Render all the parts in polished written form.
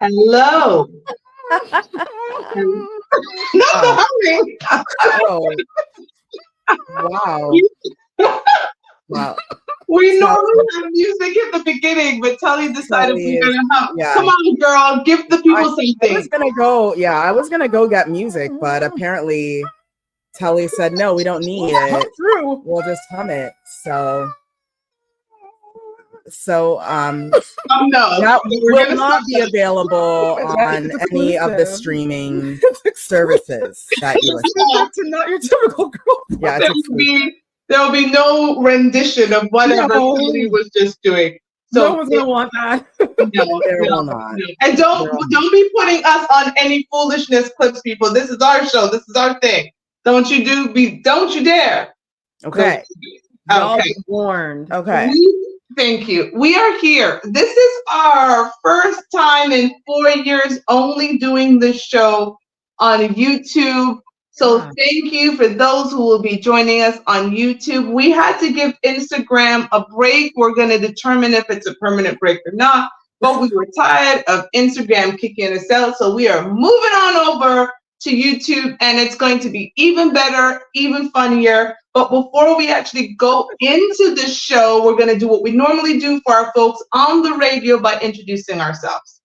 Hello. Not the Wow. humming. Oh, wow. Wow. We Tell- normally have music at the beginning, but Telly decided Telly we're is, gonna hum. yeah. Come on, girl, give the I, people I something. was gonna go, I was gonna go get music, but apparently Telly said no, we don't need Come it. through. We'll just hum it. So No, that we're will gonna not stop be that. available on It's any of the exclusive. streaming It's exclusive. services that you listen. Exclusive to not your typical girl. Yeah, it's There will exclusive. there will be no rendition of whatever No. Telly was just doing. No So one's gonna want that. no, There no, will not. no. And don't be putting us on any foolishness clips, people. This is our show. This is our thing. Don't you dare. Okay. Y'all Okay. been warned. Okay. Thank you. We are here. This is our first time in 4 years only doing this show on YouTube. So Yeah. thank you for those who will be joining us on YouTube. We had to give Instagram a break. We're going to determine if it's a permanent break or not. But we were tired of Instagram kicking us out. So we are moving on over to YouTube, and it's going to be even better, even funnier. But before we actually go into the show, we're going to do what we normally do for our folks on the radio by introducing ourselves.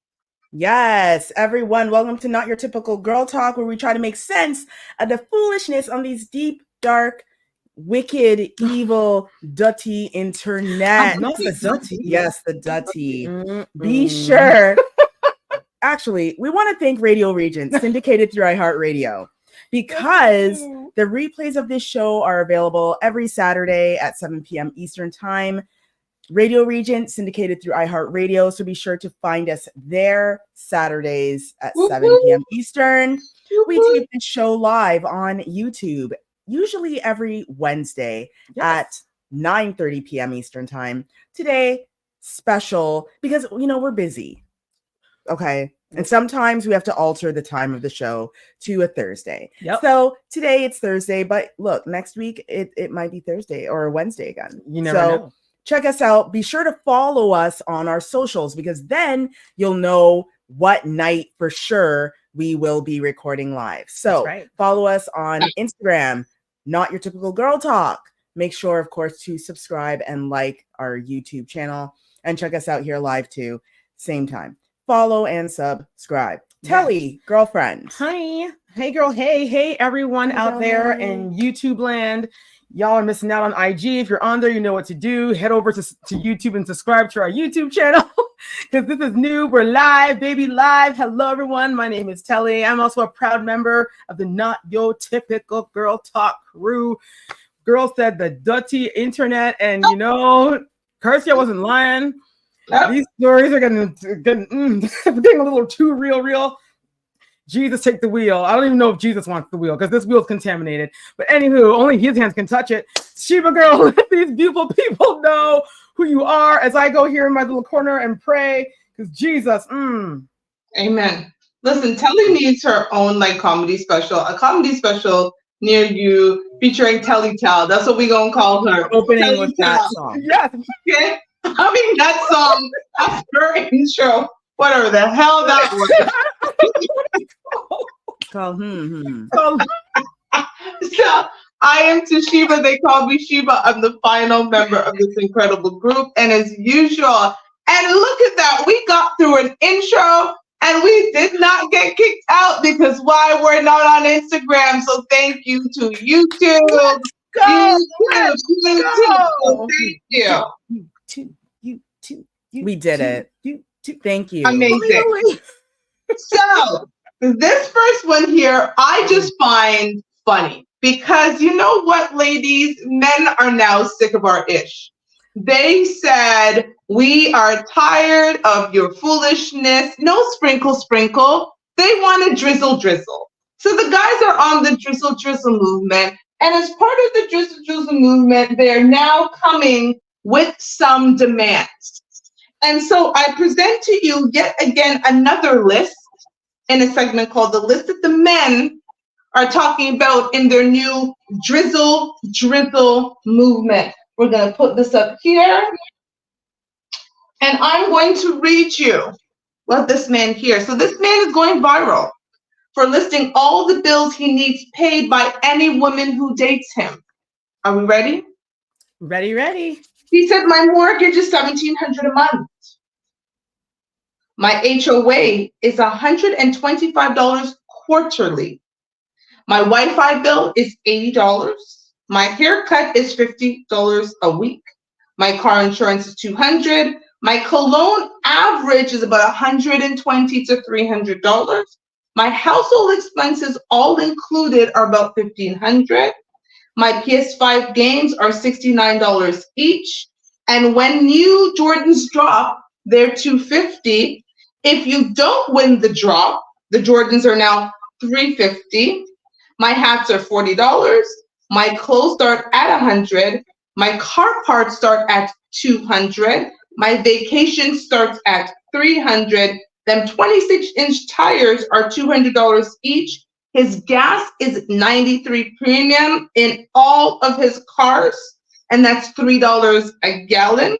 Yes, everyone, welcome to Not Your Typical Girl Talk, where we try to make sense of the foolishness on these deep, dark, wicked, evil, dirty internet. Not the dirty. Yes, the dirty. Mm-mm. Be sure. Actually, we want to thank Radio Regent, syndicated through iHeartRadio, because the replays of this show are available every Saturday at 7 p.m. Eastern Time. Radio Regent, syndicated through iHeartRadio, so be sure to find us there Saturdays at 7 p.m. Eastern. We tape the show live on YouTube, usually every Wednesday at 9:30 p.m. Eastern Time. Today, special, because, we're busy. Okay. And sometimes we have to alter the time of the show to a Thursday. Yep. So today it's Thursday, but look, next week it might be Thursday or Wednesday again. You never know. Check us out. Be sure to follow us on our socials, because then you'll know what night for sure we will be recording live. So follow us on Instagram, Not Your Typical Girl Talk. Make sure, of course, to subscribe and like our YouTube channel, and check us out here live too. Same time. Follow and subscribe. Telly, girlfriend. Hi. Hey, girl. Hey, everyone out there in YouTube land. Y'all are missing out on IG. If you're on there, you know what to do. Head over to YouTube and subscribe to our YouTube channel, because this is new. We're live, baby, live. Hello, everyone. My name is Telly. I'm also a proud member of the Not Your Typical Girl Talk crew. Girl said the dirty internet, and Kirsty, I wasn't lying. These stories are getting a little too real. Jesus, take the wheel. I don't even know if Jesus wants the wheel, because this wheel's contaminated. But anywho, only his hands can touch it. Sheba girl, let these beautiful people know who you are as I go here in my little corner and pray, because Jesus. Amen. Listen, Telly needs her own comedy special, a comedy special near you featuring Telly Tell. That's what we're going to call her. Opening Telly with Tell. that song. Yes. Okay. I mean, that song, that's her intro. Whatever the hell that was. So I am Toshiba. They call me Sheba. I'm the final member of this incredible group. And as usual, and look at that, we got through an intro and we did not get kicked out, because why? We're not on Instagram. So thank you to YouTube. YouTube. So thank you. We did it. Thank you. Amazing. So this first one here, I just find funny, because you know what, ladies? Men are now sick of our ish. They said, we are tired of your foolishness. No sprinkle. They want to drizzle. So the guys are on the drizzle movement. And as part of the drizzle movement, they're now coming with some demands. And so I present to you yet again another list in a segment called The List That the Men Are Talking About in Their New Drizzle Movement. We're going to put this up here. And I'm going to read you Let this man hear. So this man is going viral for listing all the bills he needs paid by any woman who dates him. Are we ready? Ready. He said, my mortgage is $1,700 a month. My HOA is $125 quarterly. My Wi-Fi bill is $80. My haircut is $50 a week. My car insurance is $200. My cologne average is about $120 to $300. My household expenses, all included, are about $1,500. My PS5 games are $69 each. And when new Jordans drop, they're $250. If you don't win the drop, the Jordans are now $350. My hats are $40. My clothes start at $100. My car parts start at $200. My vacation starts at $300. Them 26-inch tires are $200 each. His gas is 93 premium in all of his cars, and that's $3 a gallon.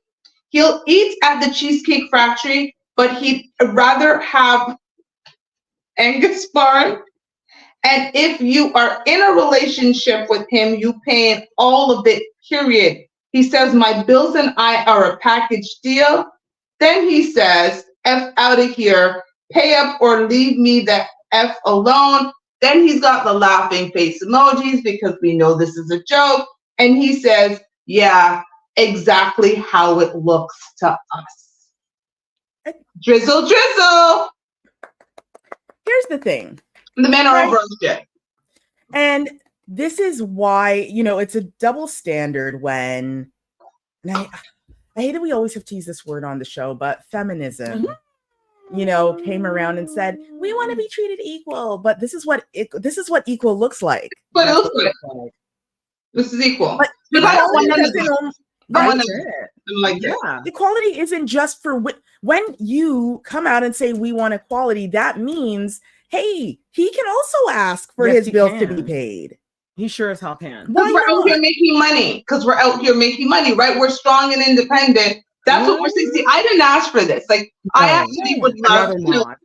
He'll eat at the Cheesecake Factory, but he'd rather have Angus Farm. And if you are in a relationship with him, you pay all of it, period. He says, my bills and I are a package deal. Then he says, F out of here, pay up or leave me the F alone. Then he's got the laughing face emojis because we know this is a joke. And he says, yeah, exactly how it looks to us. Drizzle, drizzle. Here's the thing. The men are over shit. And this is why, it's a double standard when, and I hate that we always have to use this word on the show, but feminism, came around and said, we want to be treated equal, but this is what equal looks like. But it looks like this is equal. But I don't want none of that. Like, yeah. Equality isn't just for when you come out and say we want equality, that means, hey, he can also ask for his bills to be paid. He sure as hell can. Because we're out here making money. Right? We're strong and independent. That's what we're saying. See, I didn't ask for this. Like, I actually would love to.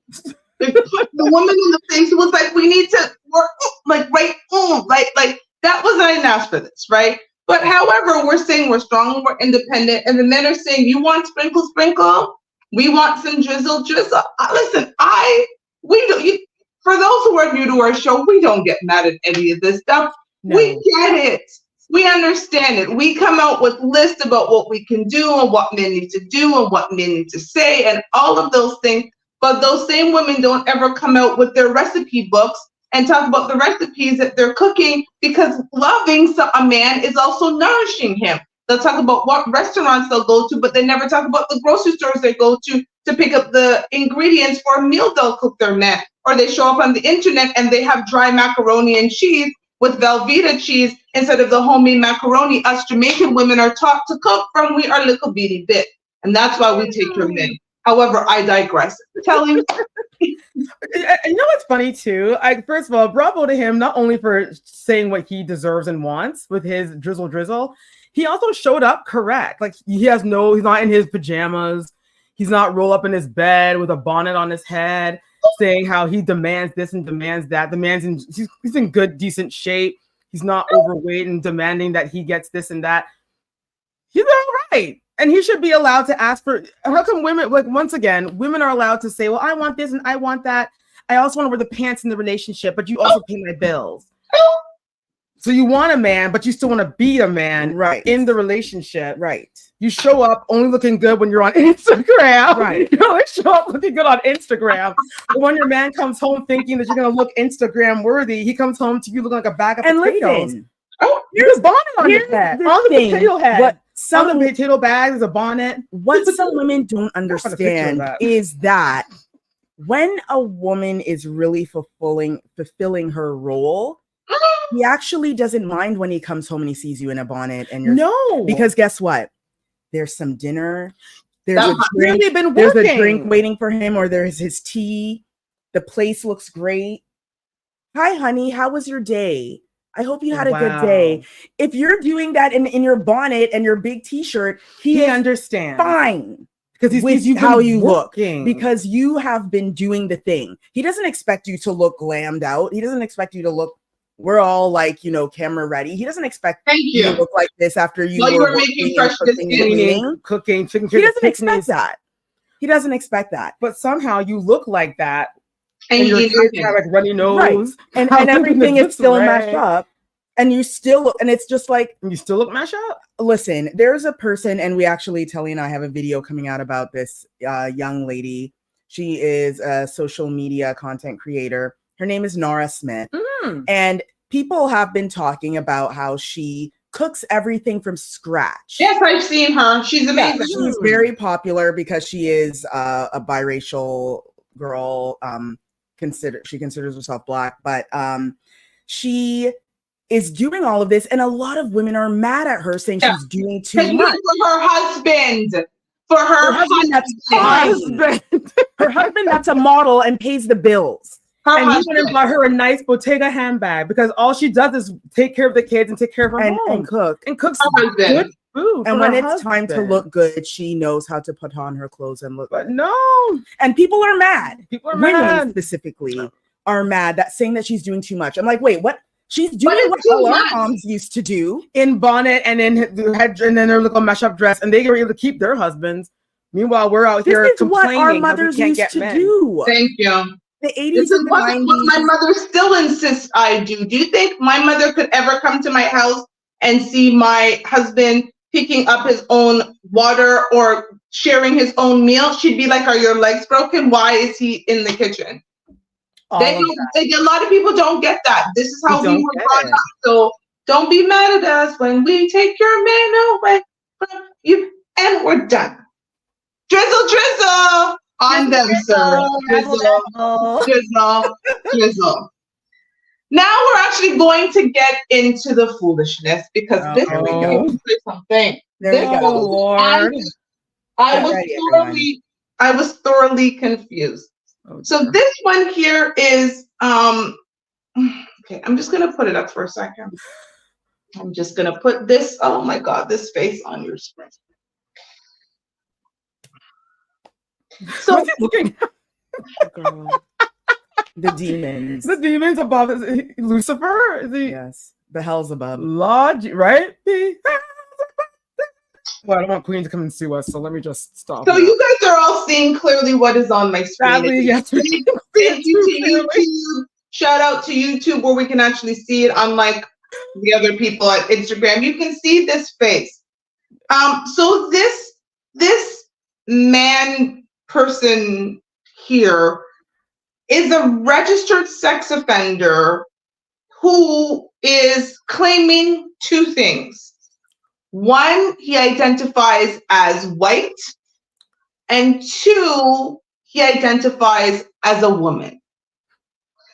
The woman in the face was like, we need to work, like that was, I didn't ask for this, right? But however, we're saying we're strong, we're independent, and the men are saying, you want sprinkle, sprinkle? We want some drizzle, drizzle. Listen, for those who are new to our show, we don't get mad at any of this stuff. No. We get it. We understand it. We come out with lists about what we can do and what men need to do and what men need to say and all of those things. But those same women don't ever come out with their recipe books and talk about the recipes that they're cooking, because loving a man is also nourishing him. They'll talk about what restaurants they'll go to, but they never talk about the grocery stores they go to pick up the ingredients for a meal they'll cook their man. Or they show up on the internet and they have dry macaroni and cheese with Velveeta cheese instead of the homemade macaroni us Jamaican women are taught to cook from we are little bitty bit. And that's why we take your men. However, I digress. Telling. You know what's funny too? First of all, bravo to him, not only for saying what he deserves and wants with his drizzle. He also showed up correct. Like he's not in his pajamas. He's not rolled up in his bed with a bonnet on his head, saying how he demands this and demands that. He's in good, decent shape. He's not overweight and demanding that he gets this and that. He's all right. And he should be allowed to ask for, how come women, like once again, women are allowed to say, well, I want this and I want that. I also want to wear the pants in the relationship, but you also pay my bills. So you want a man, but you still want to be a man, right, in the relationship. Right. You show up only looking good when you're on Instagram. Right. You only show up looking good on Instagram. But when your man comes home thinking that you're going to look Instagram worthy, he comes home to you looking like a bag of potatoes. Here's a bonnet on his head. On the potato head. What some of the potato bag is a bonnet. What some women don't understand is that when a woman is really fulfilling her role, he actually doesn't mind when he comes home and he sees you in a bonnet and you're because guess what? There's some dinner. There's a drink waiting for him, or there's his tea. The place looks great. Hi, honey. How was your day? I hope you had a good day. If you're doing that in your bonnet and your big t-shirt, he understands. Fine. because he with sees how you working. look, because you have been doing the thing. He doesn't expect you to look glammed out. He doesn't expect you to look, we're all like, camera ready. He doesn't expect you to look like this after you While you were were making working fresh and cooking and biscuits. cleaning. Cooking, taking care He of the doesn't expect picnics. that. He doesn't expect that. But somehow you look like that, And and your you kids have like runny nose, and houses in everything is still disarray, mashed up, and you still, and it's just like, and you still look mashed up. listen, there's a person, and we actually, Telly and I have a video coming out about this young lady. She is a social media content creator. Her name is Nora Smith, and people have been talking about how she cooks everything from scratch. Yes, I've seen her. She's amazing. She's very popular because she is a biracial girl. She considers herself Black, but she is doing all of this, and a lot of women are mad at her, saying she's doing too much. For her husband. For her husband. Her husband that's a model and pays the bills. And he went and bought her a nice Bottega handbag because all she does is take care of the kids and take care of her home and cook. And cooks good food. And when it's time to look good, she knows how to put on her clothes and look. But no. And people are mad. Women mad. Specifically are mad that saying that she's doing too much. I'm like, wait, what? She's doing what all our moms used to do. In bonnet and in head, and then their little mashed up dress, and they were able to keep their husbands. Meanwhile, we're out here complaining what our mothers used to do. Thank you. The 80s and the 90s. What my mother still insists I do. Do you think my mother could ever come to my house and see my husband picking up his own water or sharing his own meal? She'd be like, are your legs broken? Why is he in the kitchen? A lot of people don't get that. This is how we were brought up. So don't be mad at us when we take your man away from you. And we're done. Drizzle on them, sir. Drizzle. Now we're actually going to get into the foolishness because this is something. I was thoroughly confused. So this one here is okay, I'm just gonna put it up for a second. I'm just gonna put this, oh my god, this face on your screen. So the demons. The demons above Lucifer. Yes. The hells above. Lord, right? Well, I don't want Queen to come and sue us, so let me just stop. So you guys are all seeing clearly what is on my screen. Sadly, yes. Thank you to YouTube. Shout out to YouTube where we can actually see it, unlike the other people at Instagram. You can see this face. So this man person here is a registered sex offender who is claiming two things. One, he identifies as white, and two, he identifies as a woman.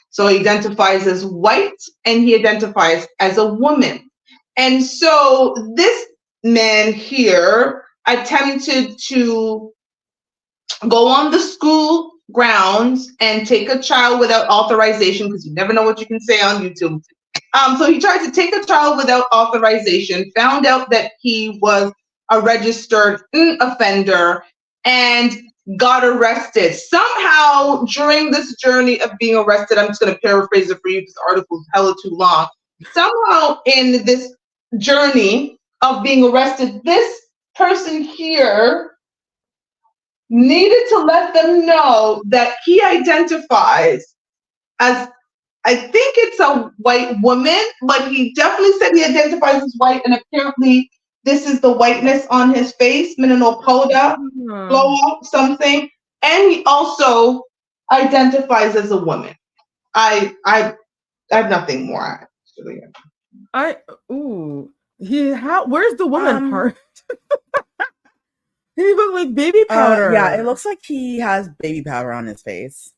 So he identifies as white and he identifies as a woman. And so this man here attempted to go on the school grounds and take a child without authorization, because you never know what you can say on YouTube. So he tried to take a child without authorization, found out that he was a registered offender, and got arrested. Somehow, during this journey of being arrested, I'm just going to paraphrase it for you because the article is hella too long. Somehow, in this journey of being arrested, this person here needed to let them know that he identifies as, I think it's a white woman, but he definitely said he identifies as white, and apparently this is the whiteness on his face, Mininopoda, blow up something, and he also identifies as a woman. I have nothing more. Where's the woman part? He looked like baby powder. Yeah, it looks like he has baby powder on his face,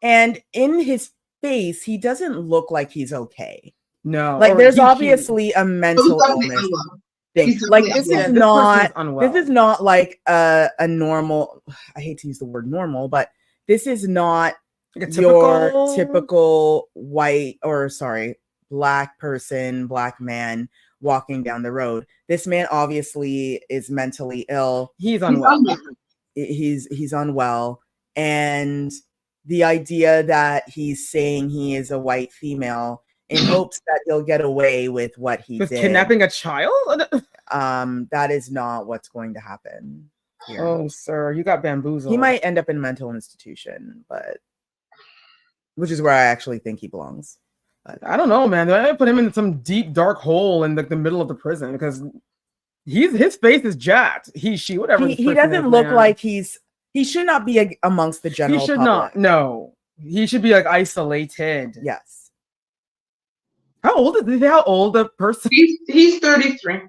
and in his face, he doesn't look like he's okay. No, like there's obviously a mental illness thing. Like this is not like a normal. I hate to use the word normal, but this is not your typical white black person, black man walking down the road. This man obviously is mentally ill. He's unwell. he's unwell, and the idea that he's saying he is a white female in hopes that he'll get away with what he did. Kidnapping a child? That is not what's going to happen here. Oh, sir, you got bamboozled. He might end up in a mental institution, which is where I actually think he belongs. But I don't know, man. They might put him in some deep, dark hole in the middle of the prison because his face is jacked. She, whatever. He doesn't look like he should not be amongst the general He should public. not. No, he should be like isolated. Yes. How old is he? How old a person? He's 33.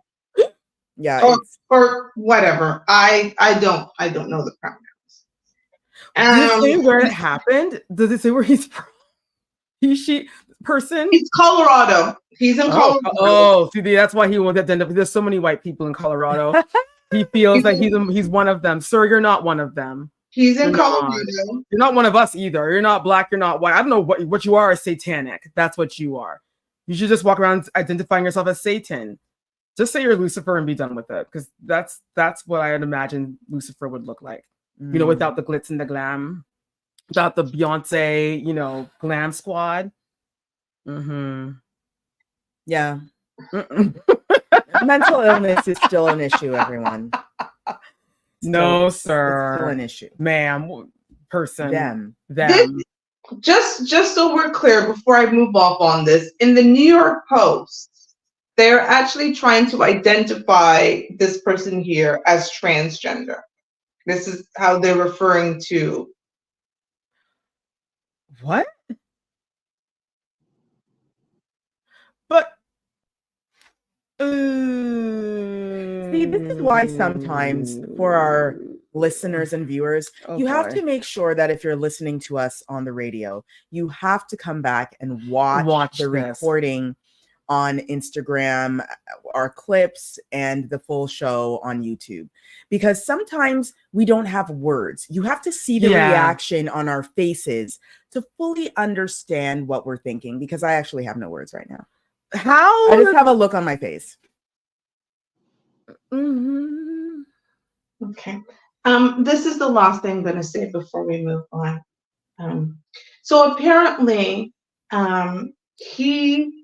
Yeah. Or whatever. I don't know the pronouns. Does it say where it happened? Does it say where he's from? She person? He's Colorado. He's in Colorado. Oh, see, that's why he won't identify. There's so many white people in Colorado. He feels like he's one of them. Sir, you're not one of them. He's in Colorado. You're not one of us either. You're not black. You're not white. I don't know what you are. Is satanic. That's what you are. You should just walk around identifying yourself as Satan. Just say you're Lucifer and be done with it, because that's what I'd imagine Lucifer would look like. You know, without the glitz and the glam, without the Beyonce, glam squad. Mm-hmm. Yeah. Mental illness is still an issue, everyone. No, sir. It's still an issue. Ma'am, person. Them. Just so we're clear, before I move off on this, in the New York Post, they're actually trying to identify this person here as transgender. This is how they're referring to. What? But see, this is why sometimes for our listeners and viewers, you have to make sure that if you're listening to us on the radio, you have to come back and watch the recording on Instagram, our clips, and the full show on YouTube. Because sometimes we don't have words. You have to see the reaction on our faces to fully understand what we're thinking, because I actually have no words right now. I just have a look on my face. Mm-hmm. Okay. This is the last thing I'm going to say before we move on. So apparently, he,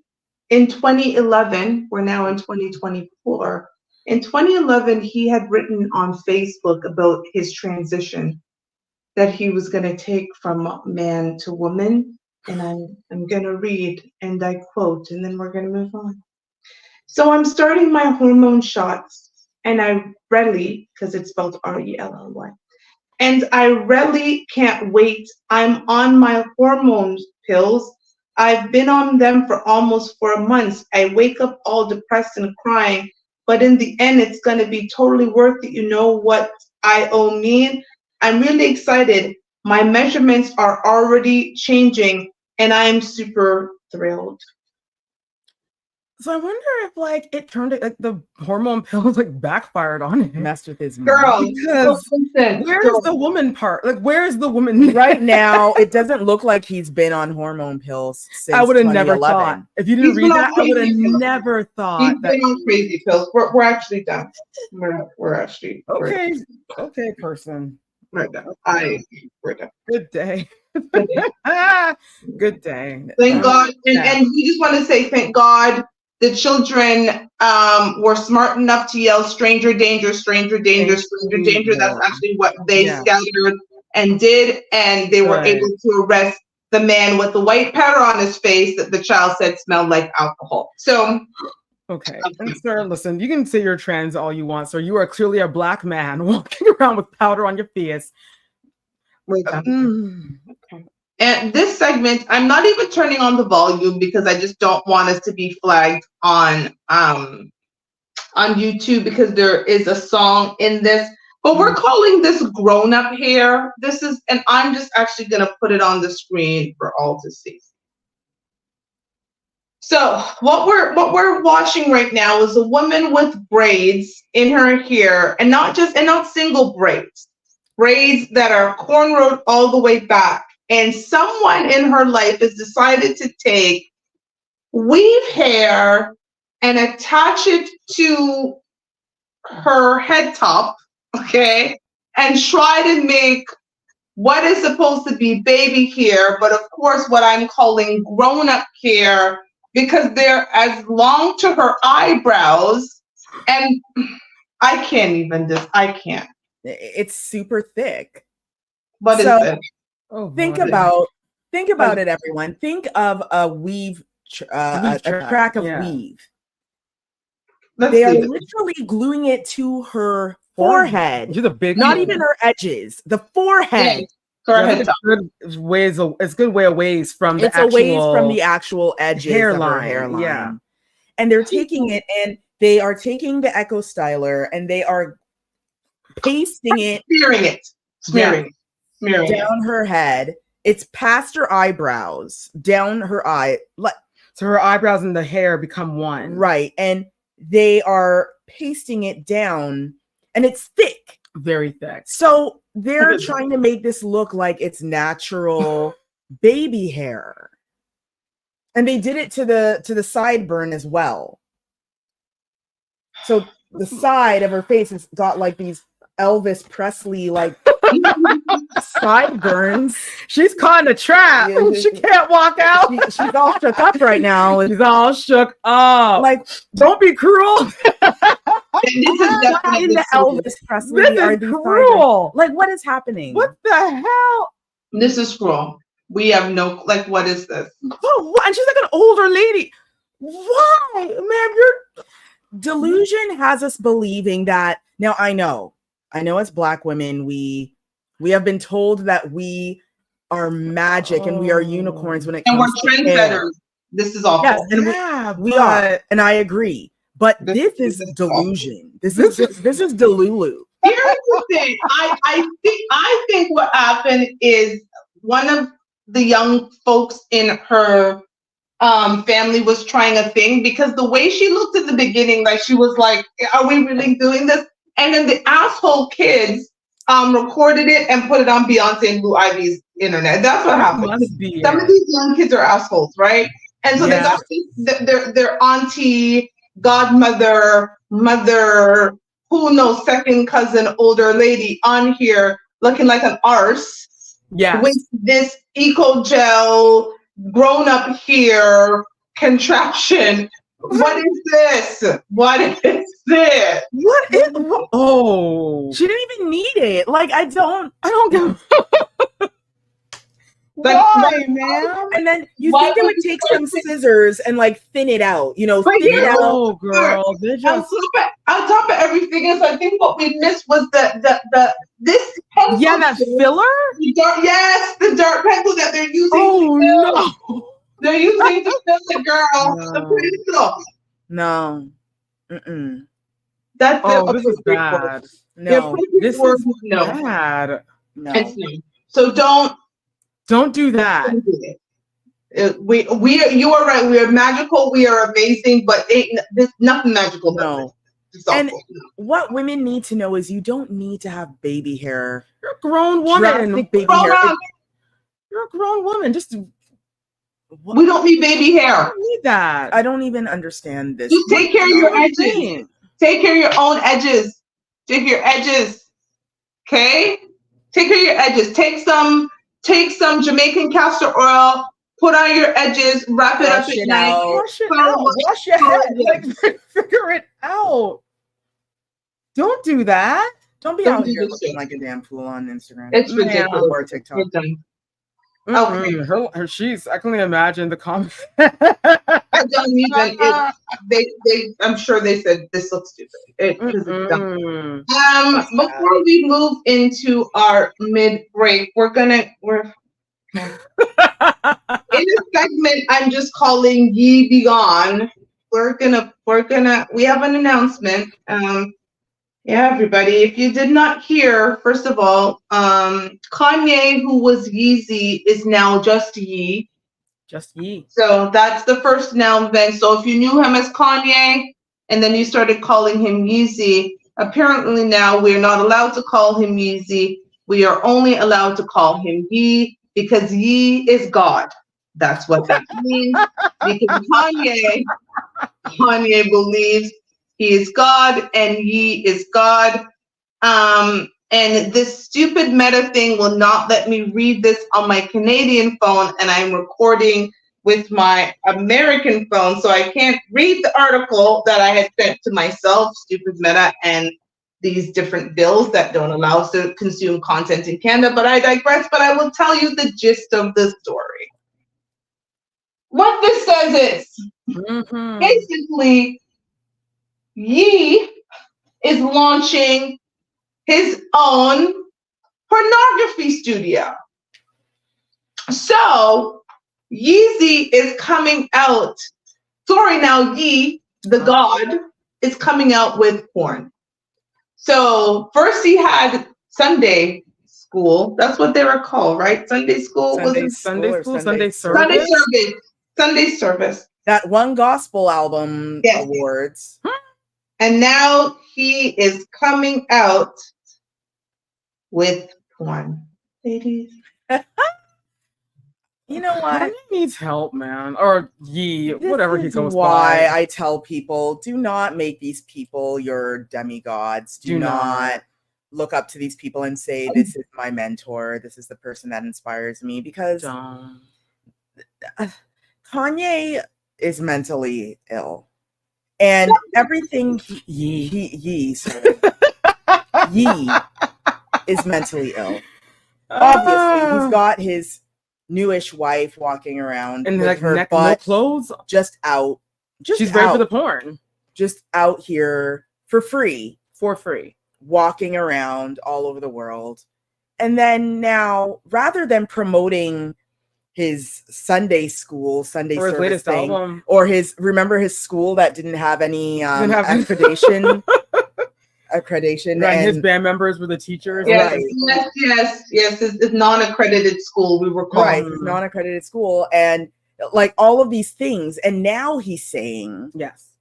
in 2011, we're now in 2024. In 2011, he had written on Facebook about his transition, that he was going to take from man to woman. And I'm going to read, and I quote, and then we're going to move on. So I'm starting my hormone shots, and I really, because it's spelled R-E-L-L-Y, and I really can't wait. I'm on my hormone pills. I've been on them for almost 4 months. I wake up all depressed and crying, but in the end, it's going to be totally worth it. You know what I mean? I'm really excited. My measurements are already changing, and I'm super thrilled. So I wonder if it turned the hormone pills backfired on him. Messed with his girl. mind. Because where's the woman part? Where's the woman? Right now, it doesn't look like he's been on hormone pills since I would have never thought. If you didn't read that, I would have never thought. He's been on crazy pills. We're actually done. We're actually okay. Okay, person. We're done. We're done. Good day. Good day. Thank God. And we just want to say thank God the children were smart enough to yell stranger danger, stranger danger, stranger danger. That's actually what they scattered and did, and they were able to arrest the man with the white powder on his face that the child said smelled like alcohol. So okay. And sir, listen, you can say you're trans all you want, sir. You are clearly a black man walking around with powder on your face. Okay. And this segment, I'm not even turning on the volume because I just don't want us to be flagged on YouTube, because there is a song in this. But we're calling this grown up hair. This is, and I'm just actually gonna put it on the screen for all to see. So what we're watching right now is a woman with braids in her hair, and not single braids that are cornrowed all the way back. And someone in her life has decided to take weave hair and attach it to her head top, okay? and try to make what is supposed to be baby hair, but of course what I'm calling grown-up hair, because they're as long to her eyebrows, and I can't. It's super thick. What is it? Oh, Think boy. about it, everyone. Think of a weave, a track of yeah. weave. Let's They are leave it. literally gluing it to her forehead. She's a big Not one. even her edges, the forehead. Go Yeah, ahead. it's good ways. It's good way away from the It's a ways from the actual edges hairline, of her hairline. yeah. And they're taking it, and they are taking the Echo Styler, and they are pasting it, smearing it. down her head. It's past her eyebrows, down her eye, So her eyebrows and the hair become one. right? And they are pasting it down, and it's thick. Very thick. So they're trying to make this look like it's natural baby hair. And they did it to the sideburn as well. So the side of her face has got like these Elvis Presley like sideburns. She's caught in a trap. Yeah, she can't walk out. She's all shook up right now. She's all shook up. Like, don't be cruel. This is not definitely in the Elvis Presley. This are is these cruel. sideburns. Like, what is happening? What the hell? This is cruel. We have no, like, what is this? Oh, what? And she's like an older lady. Why, ma'am? You're Delusion has us believing that. Now I know as Black women, we have been told that we are magic and we are unicorns when it And comes we're to hair. trendsetters. This is awful. Yes, and we are, and I agree. But this is delusion. This is Delulu. Here's the thing. I think what happened is one of the young folks in her family was trying a thing, because the way she looked at the beginning, like she was like, "Are we really doing this?" And then the asshole kids recorded it and put it on Beyonce and Blue Ivy's internet. That's what happened. Some of these young kids are assholes, right? And so they got their auntie, godmother, mother, who knows, second cousin, older lady on here looking like an arse. Yeah. With this eco gel grown up hair contraption. What is this? What is this? What is? Oh, She didn't even need it. Like, I don't get. Why, man? And then you think they would take some scissors and like thin it out, thin it out. Oh, girl, they're just on top of everything else, I think what we missed was this pencil. yeah, that filler. The dark pencil that they're using. Oh no, they're using to fill the girl. The pencil. No. Mm-mm. That's this is bad. No. This is bad. No. So Don't do that. don't do it. You are right. We are magical. We are amazing, but there's nothing magical about it. And what women need to know is you don't need to have baby hair. You're a grown woman. Baby hair. You're a grown woman. We don't need baby hair. I don't need that. I don't even understand this. Just take care of your edges. Take care of your own edges. Take your edges. Okay? Take care of your edges. Take some Jamaican castor oil, put on your edges, wrap it up at night. Wash it out. Wash your head. Like, figure it out. Don't do that. Don't be Don't out do here this looking shit. like a damn fool on Instagram. It's ridiculous. Or TikTok. We're done. Okay. I can only imagine the comments. I don't even. I'm sure they said this looks stupid. It's dumb. Before we move into our mid break, we're in a segment I'm just calling Ye Be Gone. We have an announcement. Everybody, if you did not hear, first of all, Kanye, who was Yeezy, is now just Ye. Just Ye. So that's the first now then. So if you knew him as Kanye and then you started calling him Yeezy, apparently now we're not allowed to call him Yeezy. We are only allowed to call him Ye, because Ye is God. That's what that means. Because Kanye believes he is God and Ye is God. And this stupid Meta thing will not let me read this on my Canadian phone, and I'm recording with my American phone, so I can't read the article that I had sent to myself, stupid Meta, and these different bills that don't allow us to consume content in Canada. But I digress, but I will tell you the gist of the story. What this says is, basically, Ye is launching his own pornography studio. So Yeezy is coming out. Sorry, now Ye, the god, is coming out with porn. So first he had Sunday school. That's what they were called, right? Sunday school. Sunday service. Sunday service. That one gospel album awards. And now he is coming out with porn. Ladies. You know what? He needs help, man. Or Ye, whatever he goes why by. I tell people, do not make these people your demigods. Do not look up to these people and say, this is my mentor. This is the person that inspires me. Because Kanye is mentally ill. And everything Ye is mentally ill. Obviously, he's got his newish wife walking around and with like her neck, butt no clothes, just out. She's ready for the porn. Just out here for free, walking around all over the world. And then now, rather than promoting his Sunday school, Sunday or his service latest thing, album, or his school that didn't have any accreditation. Accreditation, right, and his band members were the teachers. Yes, it's non-accredited school. We were called. Right, it's non-accredited school, and like all of these things. And now he's saying, yes,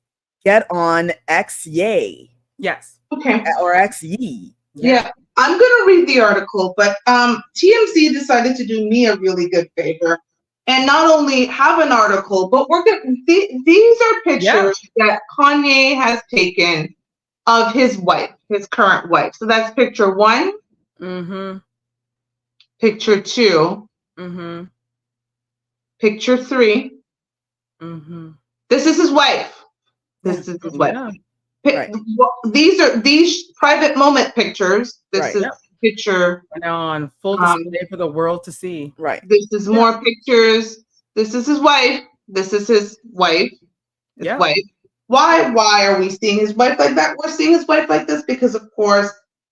get on X Yay. Yes. Okay. Or X Ye. Yeah. I'm gonna read the article, but TMZ decided to do me a really good favor and not only have an article, but we're gonna these are pictures that Kanye has taken of his wife, his current wife. So that's picture 1, picture 2, picture 3. This is his wife. This is his wife. Right. These private moment pictures. This is picture on full display for the world to see. Right. This is more pictures. This is his wife. This is his wife. His wife. Why are we seeing his wife like that? We're seeing his wife like this because, of course,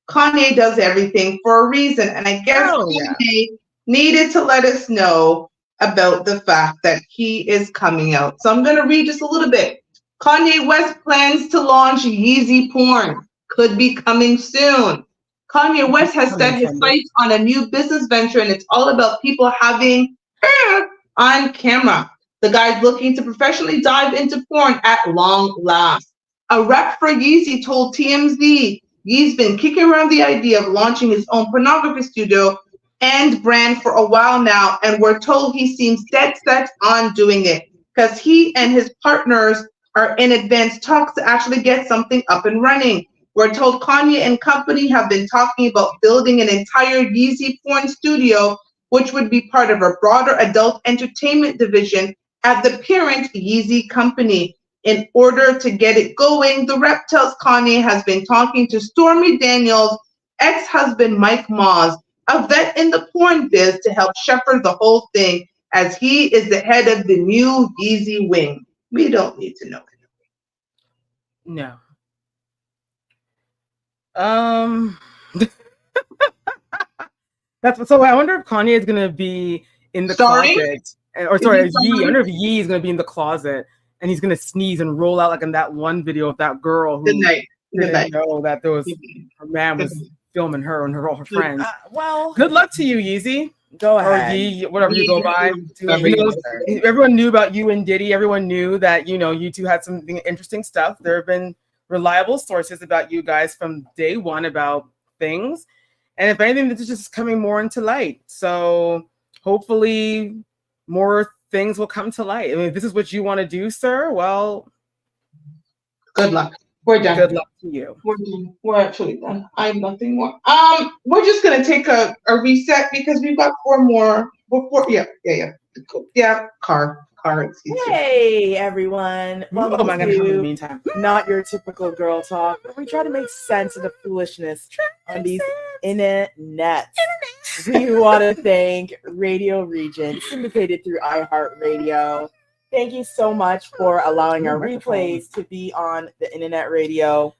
Kanye does everything for a reason. And I guess Kanye needed to let us know about the fact that he is coming out. So I'm going to read just a little bit. Kanye West plans to launch Yeezy porn. Could be coming soon. Kanye West has set his sights on a new business venture, and it's all about people having hair on camera. The guy's looking to professionally dive into porn at long last. A rep for Yeezy told TMZ Yee's been kicking around the idea of launching his own pornography studio and brand for a while now, and we're told he seems dead set on doing it because he and his partners are in advanced talks to actually get something up and running. We're told Kanye and company have been talking about building an entire Yeezy porn studio, which would be part of a broader adult entertainment division at the parent Yeezy company. In order to get it going, the rep tells Kanye has been talking to Stormy Daniels' ex-husband Mike Moss, a vet in the porn biz, to help shepherd the whole thing, as he is the head of the new Yeezy wing. We don't need to know No. That's so. I wonder if Kanye is gonna be in the closet, or sorry, Ye. I wonder if Ye is gonna be in the closet and he's gonna sneeze and roll out like in that one video of that girl who didn't know that there was her man was filming her and all her friends. Well, good luck to you, Yeezy. Go ahead. Or Ye, whatever you go by. Everyone knew about you and Diddy. Everyone knew that you two had some interesting stuff. There have been reliable sources about you guys from day one about things, and if anything, this is just coming more into light. So hopefully, more things will come to light. I mean, if this is what you want to do, sir, well, good luck. We're done. Good luck to you. We're done. We're actually done. I have nothing more. We're just gonna take a reset because we've got four more. Yeah. Cool. Yeah. Car. Excuse me. Hey everyone, welcome Oh my God, in the to meantime. Not Your Typical Girl Talk, where we try to make sense of the foolishness on these innanet. We want to thank Radio Regent, syndicated through iHeartRadio. Thank you so much for allowing our replays to be on the internet radio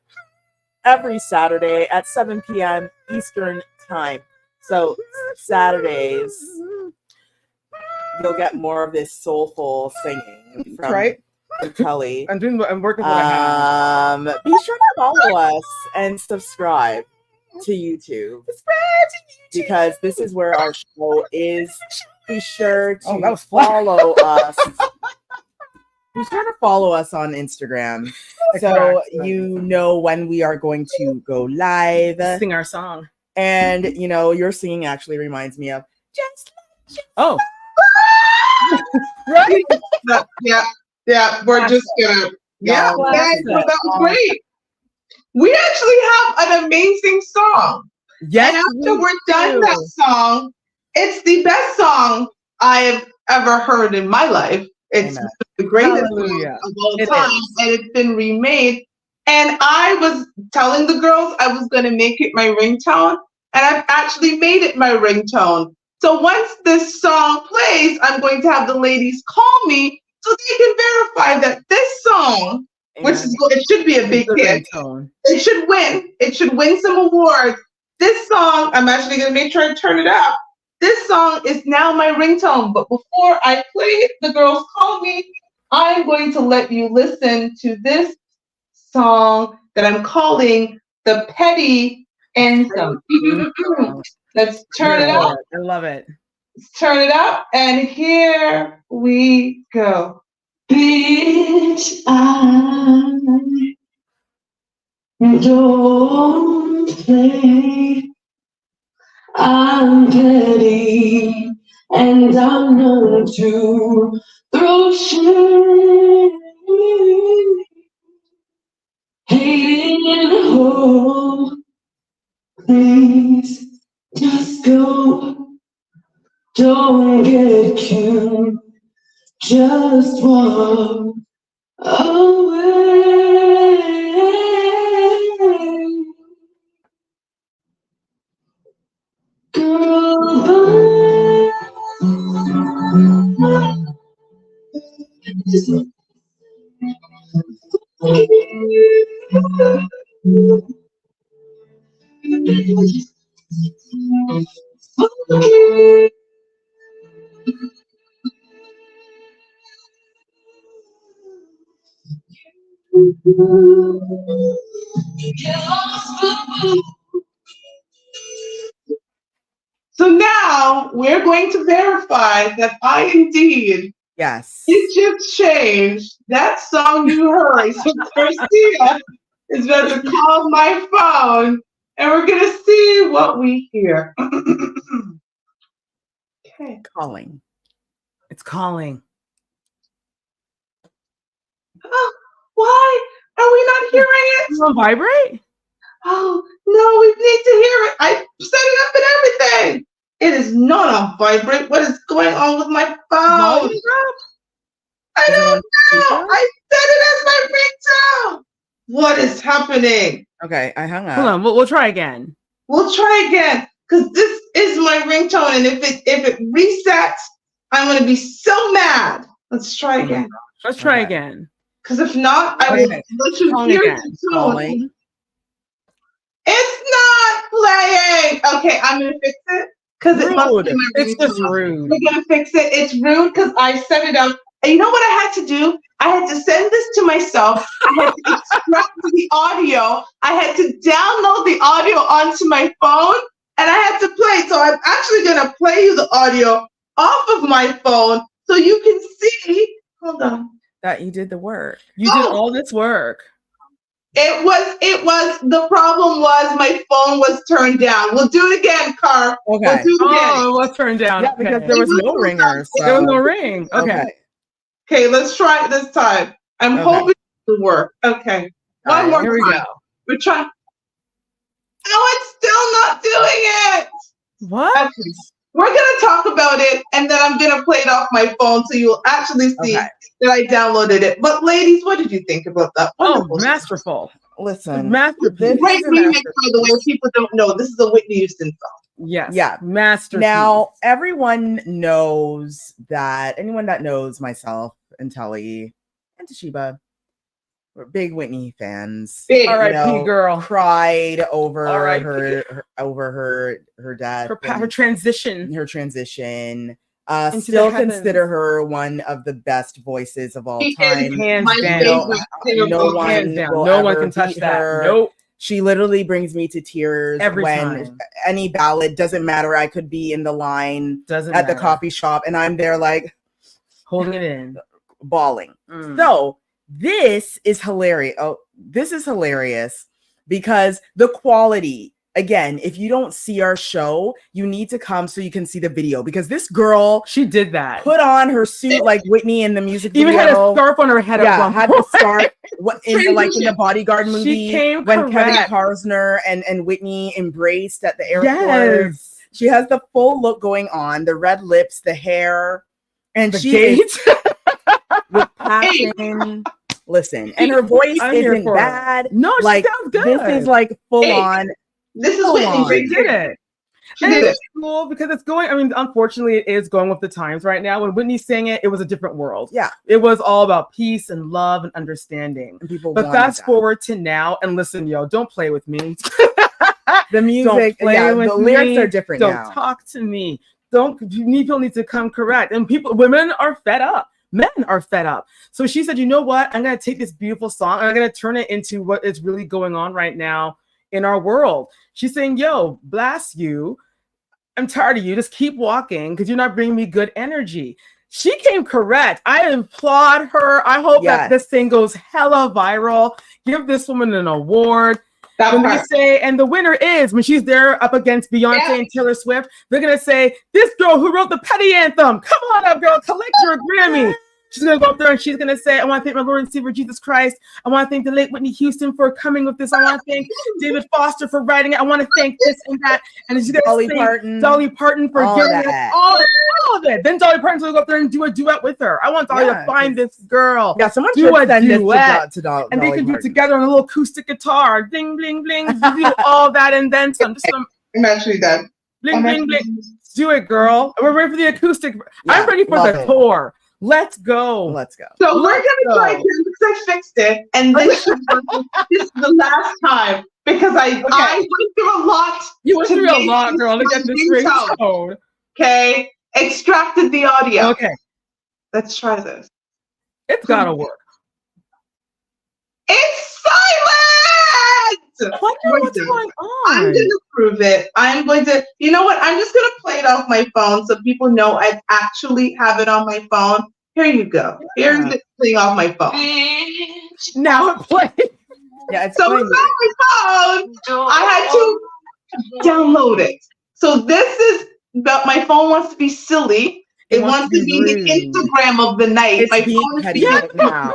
every Saturday at 7 p.m. Eastern Time. So Saturdays, you'll get more of this soulful singing from Kelly. I'm working with what I have. Be sure to follow us and subscribe to YouTube because this is where our show is. Be sure to follow us. Be sure to follow us on Instagram so you know when we are going to go live. Sing our song. And, you know, your singing actually reminds me of just like oh. Right? Yeah. We're just gonna. Yeah, that was great. We actually have an amazing song. Yes. And after we're done that song, it's the best song I've ever heard in my life. It's the greatest song of all time, and it's been remade. And I was telling the girls I was going to make it my ringtone, and I've actually made it my ringtone. So once this song plays, I'm going to have the ladies call me so they can verify that this song, which is it should be a big hit, it should win. It should win some awards. This song, I'm actually going to make sure I turn it up. This song is now my ringtone, but before I play it, the girls call me. I'm going to let you listen to this song that I'm calling the Petty Anthem. Let's turn it up. I love it. Let's turn it up, and here we go. Bitch, I don't play. I'm petty, and I'm known to throw shade. Hating hope, please just go. Don't get cute, just walk away. Girl, so now we're going to verify that I indeed it just changed. That song you heard. So Garcia is going to call my phone and we're going to see what we hear. Okay. Calling. It's calling. Oh, why are we not hearing it? It's on vibrate? Oh, no, we need to hear it. I set it up and everything. It is not on vibrate. What is going on with my phone? I don't know. I set it as my ringtone. What is happening? Okay, I hung up. Hold on, we'll try again. We'll try again because this is my ringtone, and if it resets, I'm going to be so mad. Let's try again. Let's try again. Because if not, I will let you hear the tone. It's not playing. Okay, I'm going to fix it. Because it must be my It's just rude. We're gonna fix it. It's rude because I set it up. And you know what I had to do? I had to send this to myself. I had to extract the audio. I had to download the audio onto my phone, and I had to play it. So I'm actually gonna play you the audio off of my phone so you can see. Hold on. That you did the work. You did all this work. It was, the problem was my phone was turned down. We'll do it again, Car. Okay. We'll do it again. Oh, it was turned down. Yeah, because there was no ringer. So. There was no ring. Okay. Okay, let's try it this time. I'm hoping it will work. Okay. One more Here we time. go. We're trying. Oh, it's still not doing it. What? Okay. We're gonna talk about it, and then I'm gonna play it off my phone so you'll actually see that I downloaded it. But ladies, what did you think about that? Wonderful. Masterful. Listen, Masterpiece. Great remix, by the way. People don't know this is a Whitney Houston song. Yes. Yeah. Masterpiece. Now, everyone knows that anyone that knows myself and Tully and Toshiba, we're big Whitney fans. Big. R.I.P. girl. Cried over R.I.P. her death. Her transition. Her transition. Into Still the heavens. consider her one of the best voices of all time. Hands My down. favorite singer No of all one time. Hands down. will No one ever can touch beat that. her. Nope. She literally brings me to tears Every when time. any ballad, doesn't matter. I could be in the line Doesn't at the matter. coffee shop and I'm there like Holding it in. bawling. Mm. So this is hilarious. Oh, this is hilarious because the quality, again, if you don't see our show, you need to come so you can see the video because this girl, She did that. put on her suit like Whitney in the music video. Even had a scarf on her head. Yeah, at one had point. the scarf in the Bodyguard movie came when Kevin correct. Costner and Whitney embraced at the airport. Yes. She has the full look going on, the red lips, the hair, and The she gait. is with passion. Listen, and her voice I'm here isn't for it. bad. No, she Like sounds good. this is like full on. This is Hold Whitney. on. She did it. She And did it. it's cool because it's going. I mean, unfortunately, it is going with the times right now. When Whitney sang it, it was a different world. Yeah, It was all about peace and love and understanding. and people. But wanted fast that. forward to now, and listen, yo, don't play with me. The music, play yeah, with the lyrics me. are different Don't now. talk to me. People need to come correct. And women are fed up. Men are fed up. So she said, you know what? I'm going to take this beautiful song and I'm going to turn it into what is really going on right now in our world. She's saying, yo, blast you. I'm tired of you. Just keep walking because you're not bringing me good energy. She came correct. I applaud her. I hope that this thing goes hella viral. Give this woman an award. When they say, and the winner is when she's there up against Beyonce and Taylor Swift, they're gonna say, this girl who wrote the Petty Anthem, come on up, girl, collect your Grammy. She's gonna go up there and she's gonna say, I want to thank my Lord and Savior Jesus Christ. I want to thank the late Whitney Houston for coming with this. I want to thank David Foster for writing it. I want to thank this and that. And she's gonna say Dolly Parton for all giving that. us all of it. Then Dolly Parton's gonna go up there and do a duet with her. I want Dolly to find this girl. Yeah, someone do should a send duet. this to Dolly And they can do it Parton. together on a little acoustic guitar. Bling, bling, bling. Do all that and then some. Just some I'm actually done. bling, bling, bling. Do it, girl. We're ready for the acoustic. Yeah, I'm ready for the tour. Let's go. Let's go. So we're gonna try again because I fixed it, and this is the last time because I went through a lot. You went to through a make lot, girl, to get this straight tone. Okay, extracted the audio. Okay, let's try this. It's gotta work. It's silent. What's going on? I'm gonna prove it. I'm going to. You know what? I'm just gonna play it off my phone so people know I actually have it on my phone. Here you go. Here's it playing off my phone. Now it plays. Yeah, it's so it's on my phone. I had to download it. So this is my phone wants to be silly. It wants to be the Instagram of the night. It's my being phone petty is right now.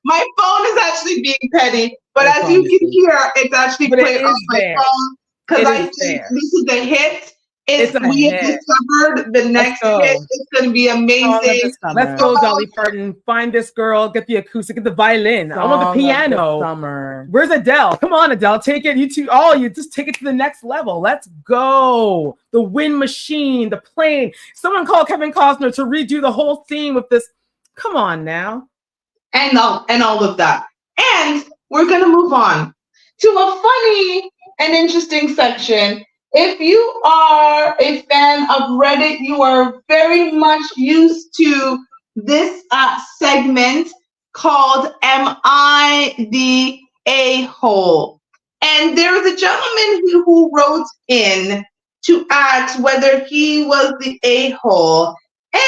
My phone is actually being petty, but as you can hear, it's actually playing off my phone because I think this is a hit. If we have discovered the next hit, it's going to be amazing. Let's go, Dolly Parton. Find this girl. Get the acoustic. Get the violin. I want the piano. Summer. Where's Adele? Come on, Adele. Take it. You two, you just take it to the next level. Let's go. The wind machine, the plane. Someone call Kevin Costner to redo the whole scene with this. Come on now. And all of that. And we're going to move on to a funny and interesting section. If you are a fan of Reddit, you are very much used to this segment called Am I the A-hole? And there was a gentleman who wrote in to ask whether he was the A-hole.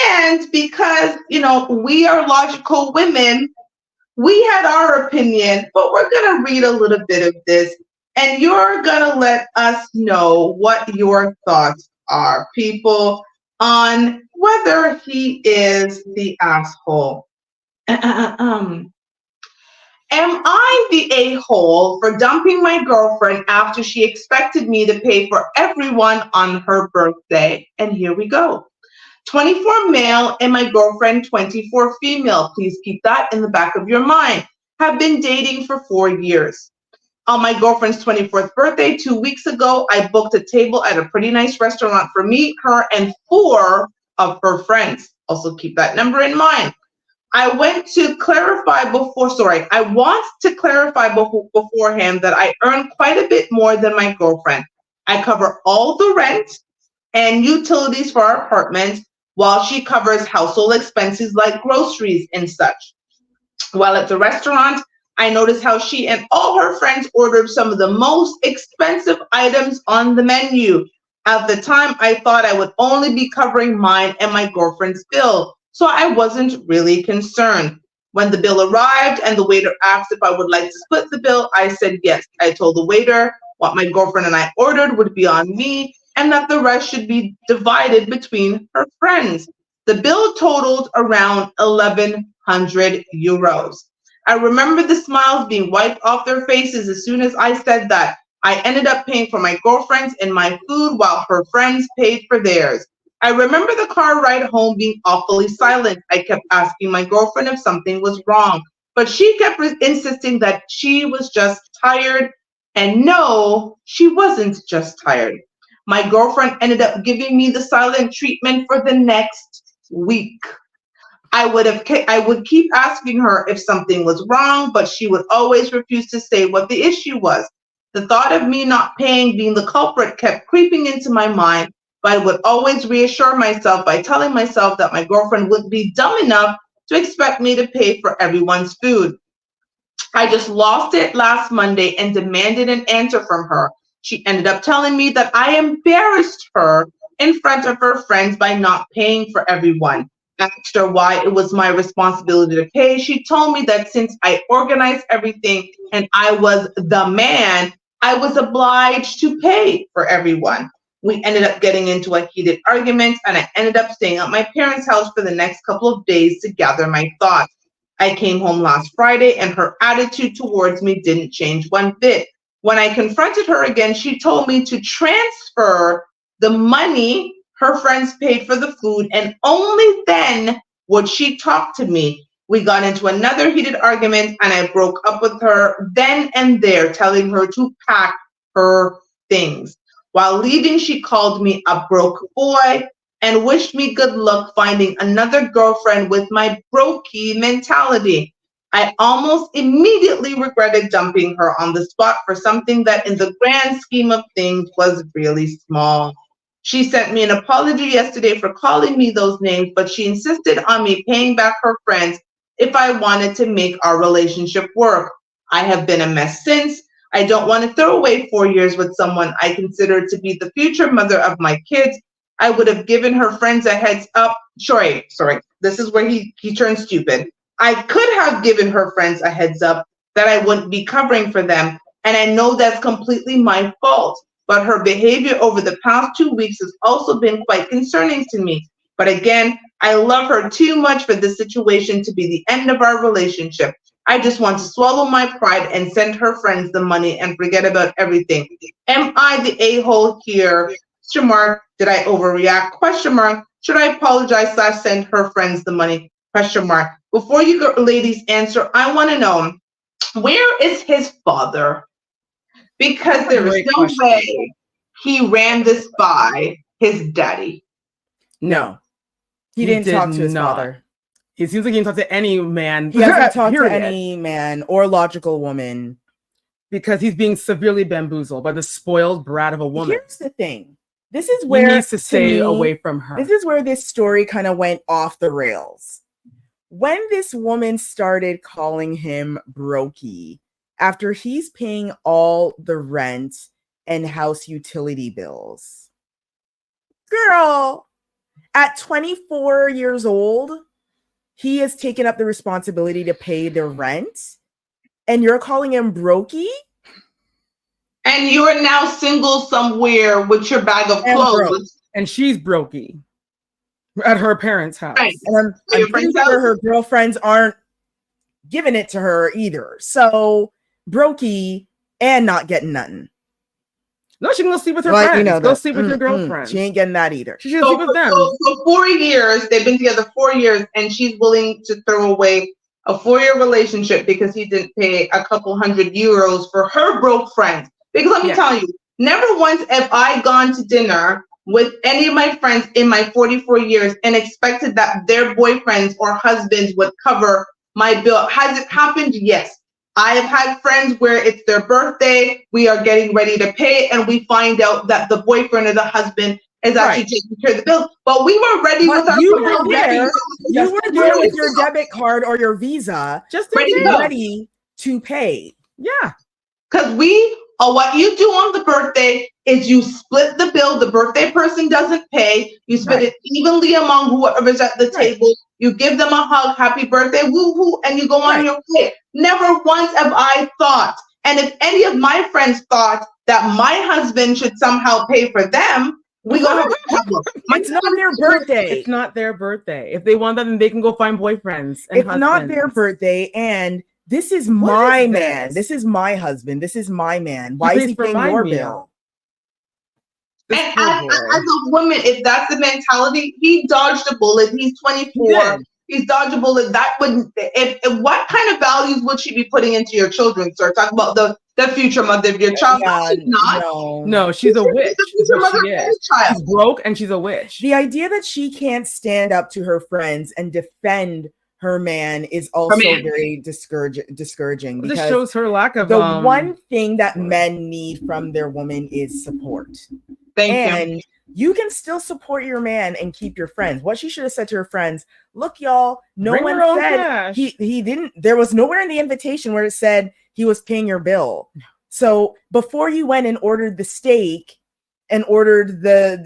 And because, we are logical women, we had our opinion, but we're going to read a little bit of this. And you're going to let us know what your thoughts are, people, on whether he is the asshole. Am I the a-hole for dumping my girlfriend after she expected me to pay for everyone on her birthday? And here we go. 24 male and my girlfriend 24 female. Please keep that in the back of your mind. Have been dating for 4 years. On my girlfriend's 24th birthday 2 weeks ago, I booked a table at a pretty nice restaurant for me, her, and 4 of her friends. Also keep that number in mind. I want to clarify beforehand that I earn quite a bit more than my girlfriend. I cover all the rent and utilities for our apartment while she covers household expenses like groceries and such. While at the restaurant, I noticed how she and all her friends ordered some of the most expensive items on the menu. At the time, I thought I would only be covering mine and my girlfriend's bill, so I wasn't really concerned. When the bill arrived and the waiter asked if I would like to split the bill, I said yes. I told the waiter what my girlfriend and I ordered would be on me and that the rest should be divided between her friends. The bill totaled around 1,100 euros. I remember the smiles being wiped off their faces as soon as I said that. I ended up paying for my girlfriend's and my food while her friends paid for theirs. I remember the car ride home being awfully silent. I kept asking my girlfriend if something was wrong, but she kept insisting that she was just tired. And no, she wasn't just tired. My girlfriend ended up giving me the silent treatment for the next week. I would keep asking her if something was wrong, but she would always refuse to say what the issue was. The thought of me not paying being the culprit kept creeping into my mind, but I would always reassure myself by telling myself that my girlfriend wouldn't be dumb enough to expect me to pay for everyone's food. I just lost it last Monday and demanded an answer from her. She ended up telling me that I embarrassed her in front of her friends by not paying for everyone. Asked her why it was my responsibility to pay. She told me that since I organized everything and I was the man, I was obliged to pay for everyone. We ended up getting into a heated argument and I ended up staying at my parents' house for the next couple of days to gather my thoughts. I came home last Friday and her attitude towards me didn't change one bit. When I confronted her again, she told me to transfer the money her friends paid for the food, and only then would she talk to me. We got into another heated argument, and I broke up with her then and there, telling her to pack her things. While leaving, she called me a broke boy and wished me good luck finding another girlfriend with my brokey mentality. I almost immediately regretted dumping her on the spot for something that in the grand scheme of things was really small. She sent me an apology yesterday for calling me those names, but she insisted on me paying back her friends if I wanted to make our relationship work. I have been a mess since. I don't want to throw away 4 years with someone I consider to be the future mother of my kids. I would have given her friends a heads up. Sorry. This is where he turns stupid. I could have given her friends a heads up that I wouldn't be covering for them. And I know that's completely my fault. But her behavior over the past 2 weeks has also been quite concerning to me. But again, I love her too much for this situation to be the end of our relationship. I just want to swallow my pride and send her friends the money and forget about everything. Am I the a-hole here? Question mark. Did I overreact? Question mark. Should I apologize / send her friends the money? Question mark. Before you ladies answer, I want to know, where is his father? Because there is no way he ran this by his daddy. No, he didn't talk to his father. It seems like he didn't talk to any man. He hasn't talked to any man or logical woman. Because he's being severely bamboozled by the spoiled brat of a woman. Here's the thing. This is where he needs to stay away from her. This is where this story kind of went off the rails. When this woman started calling him brokey, after he's paying all the rent and house utility bills. Girl, at 24 years old, he has taken up the responsibility to pay the rent, and you're calling him brokey? And you're now single somewhere with your bag of clothes. And she's brokey at her parents' house. Right. And I'm pretty sure her girlfriends aren't giving it to her either. So brokey and not getting nothing. No, she can go sleep with her friends. Go sleep with your girlfriend. She ain't getting that either. She should sleep with them. So 4 years, they've been together 4 years, and she's willing to throw away a 4-year relationship because he didn't pay a couple €100 for her broke friends. Because let me tell you, never once have I gone to dinner with any of my friends in my 44 years and expected that their boyfriends or husbands would cover my bill. Has it happened? Yes. I have had friends where it's their birthday, we are getting ready to pay, and we find out that the boyfriend or the husband is actually taking care of the bill. But we were ready with our You were there with your debit card or your Visa, just ready to pay. Yeah. Because what you do on the birthday is you split the bill. The birthday person doesn't pay. You split it evenly among whoever's at the table. You give them a hug, happy birthday, woo-hoo, and you go on your way. Never once have I thought, and if any of my friends thought that my husband should somehow pay for them, we go have a problem. It's not their birthday. It's not their birthday. If they want that, then they can go find boyfriends. It's not their birthday, and this is my man. This is my husband. This is my man. Why is he paying your bill? And as a woman, if that's the mentality, he dodged a bullet. He's 24. He's dodged a bullet. That wouldn't. If what kind of values would she be putting into your children, sir? Talk about the future mother of your child. No, she's a witch. She's broke and she's a witch. The idea that she can't stand up to her friends and defend her man is also very discouraging. This shows her lack of the one thing that men need from their woman is support. Thank you. You can still support your man and keep your friends. What she should have said to her friends, look, y'all, no one said he didn't. There was nowhere in the invitation where it said he was paying your bill. So before you went and ordered the steak and ordered the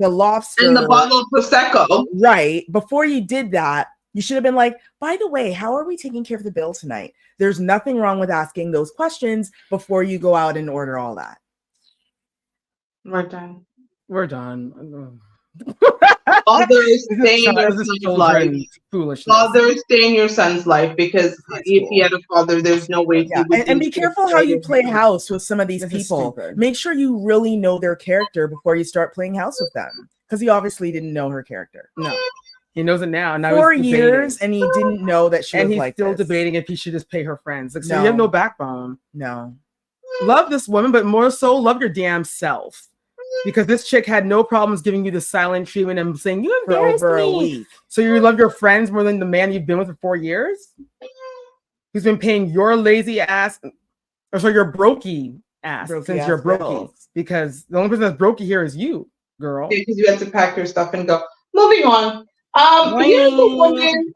lobster and the bottle of Prosecco, right? Before you did that, you should have been like, by the way, how are we taking care of the bill tonight? There's nothing wrong with asking those questions before you go out and order all that. We're done. We're done. Fathers, stay in your son's life. Fathers, stay in your son's life, because if he had a father, there's no way. And be careful how you play house with some of these people. Make sure you really know their character before you start playing house with them, because he obviously didn't know her character. No, he knows it now. 4 years, and he didn't know that she was like this. And he's still debating if he should just pay her friends. Like, so you have no backbone. No. Love this woman, but more so, love your damn self. Because this chick had no problems giving you the silent treatment and saying you embarrassed me. A week. So you love your friends more than the man you've been with for 4 years? Who's been paying your lazy ass, or so your brokey ass since you're brokey. Because the only person that's brokey here is you, girl. Because you had to pack your stuff and go. Moving on. Here's the woman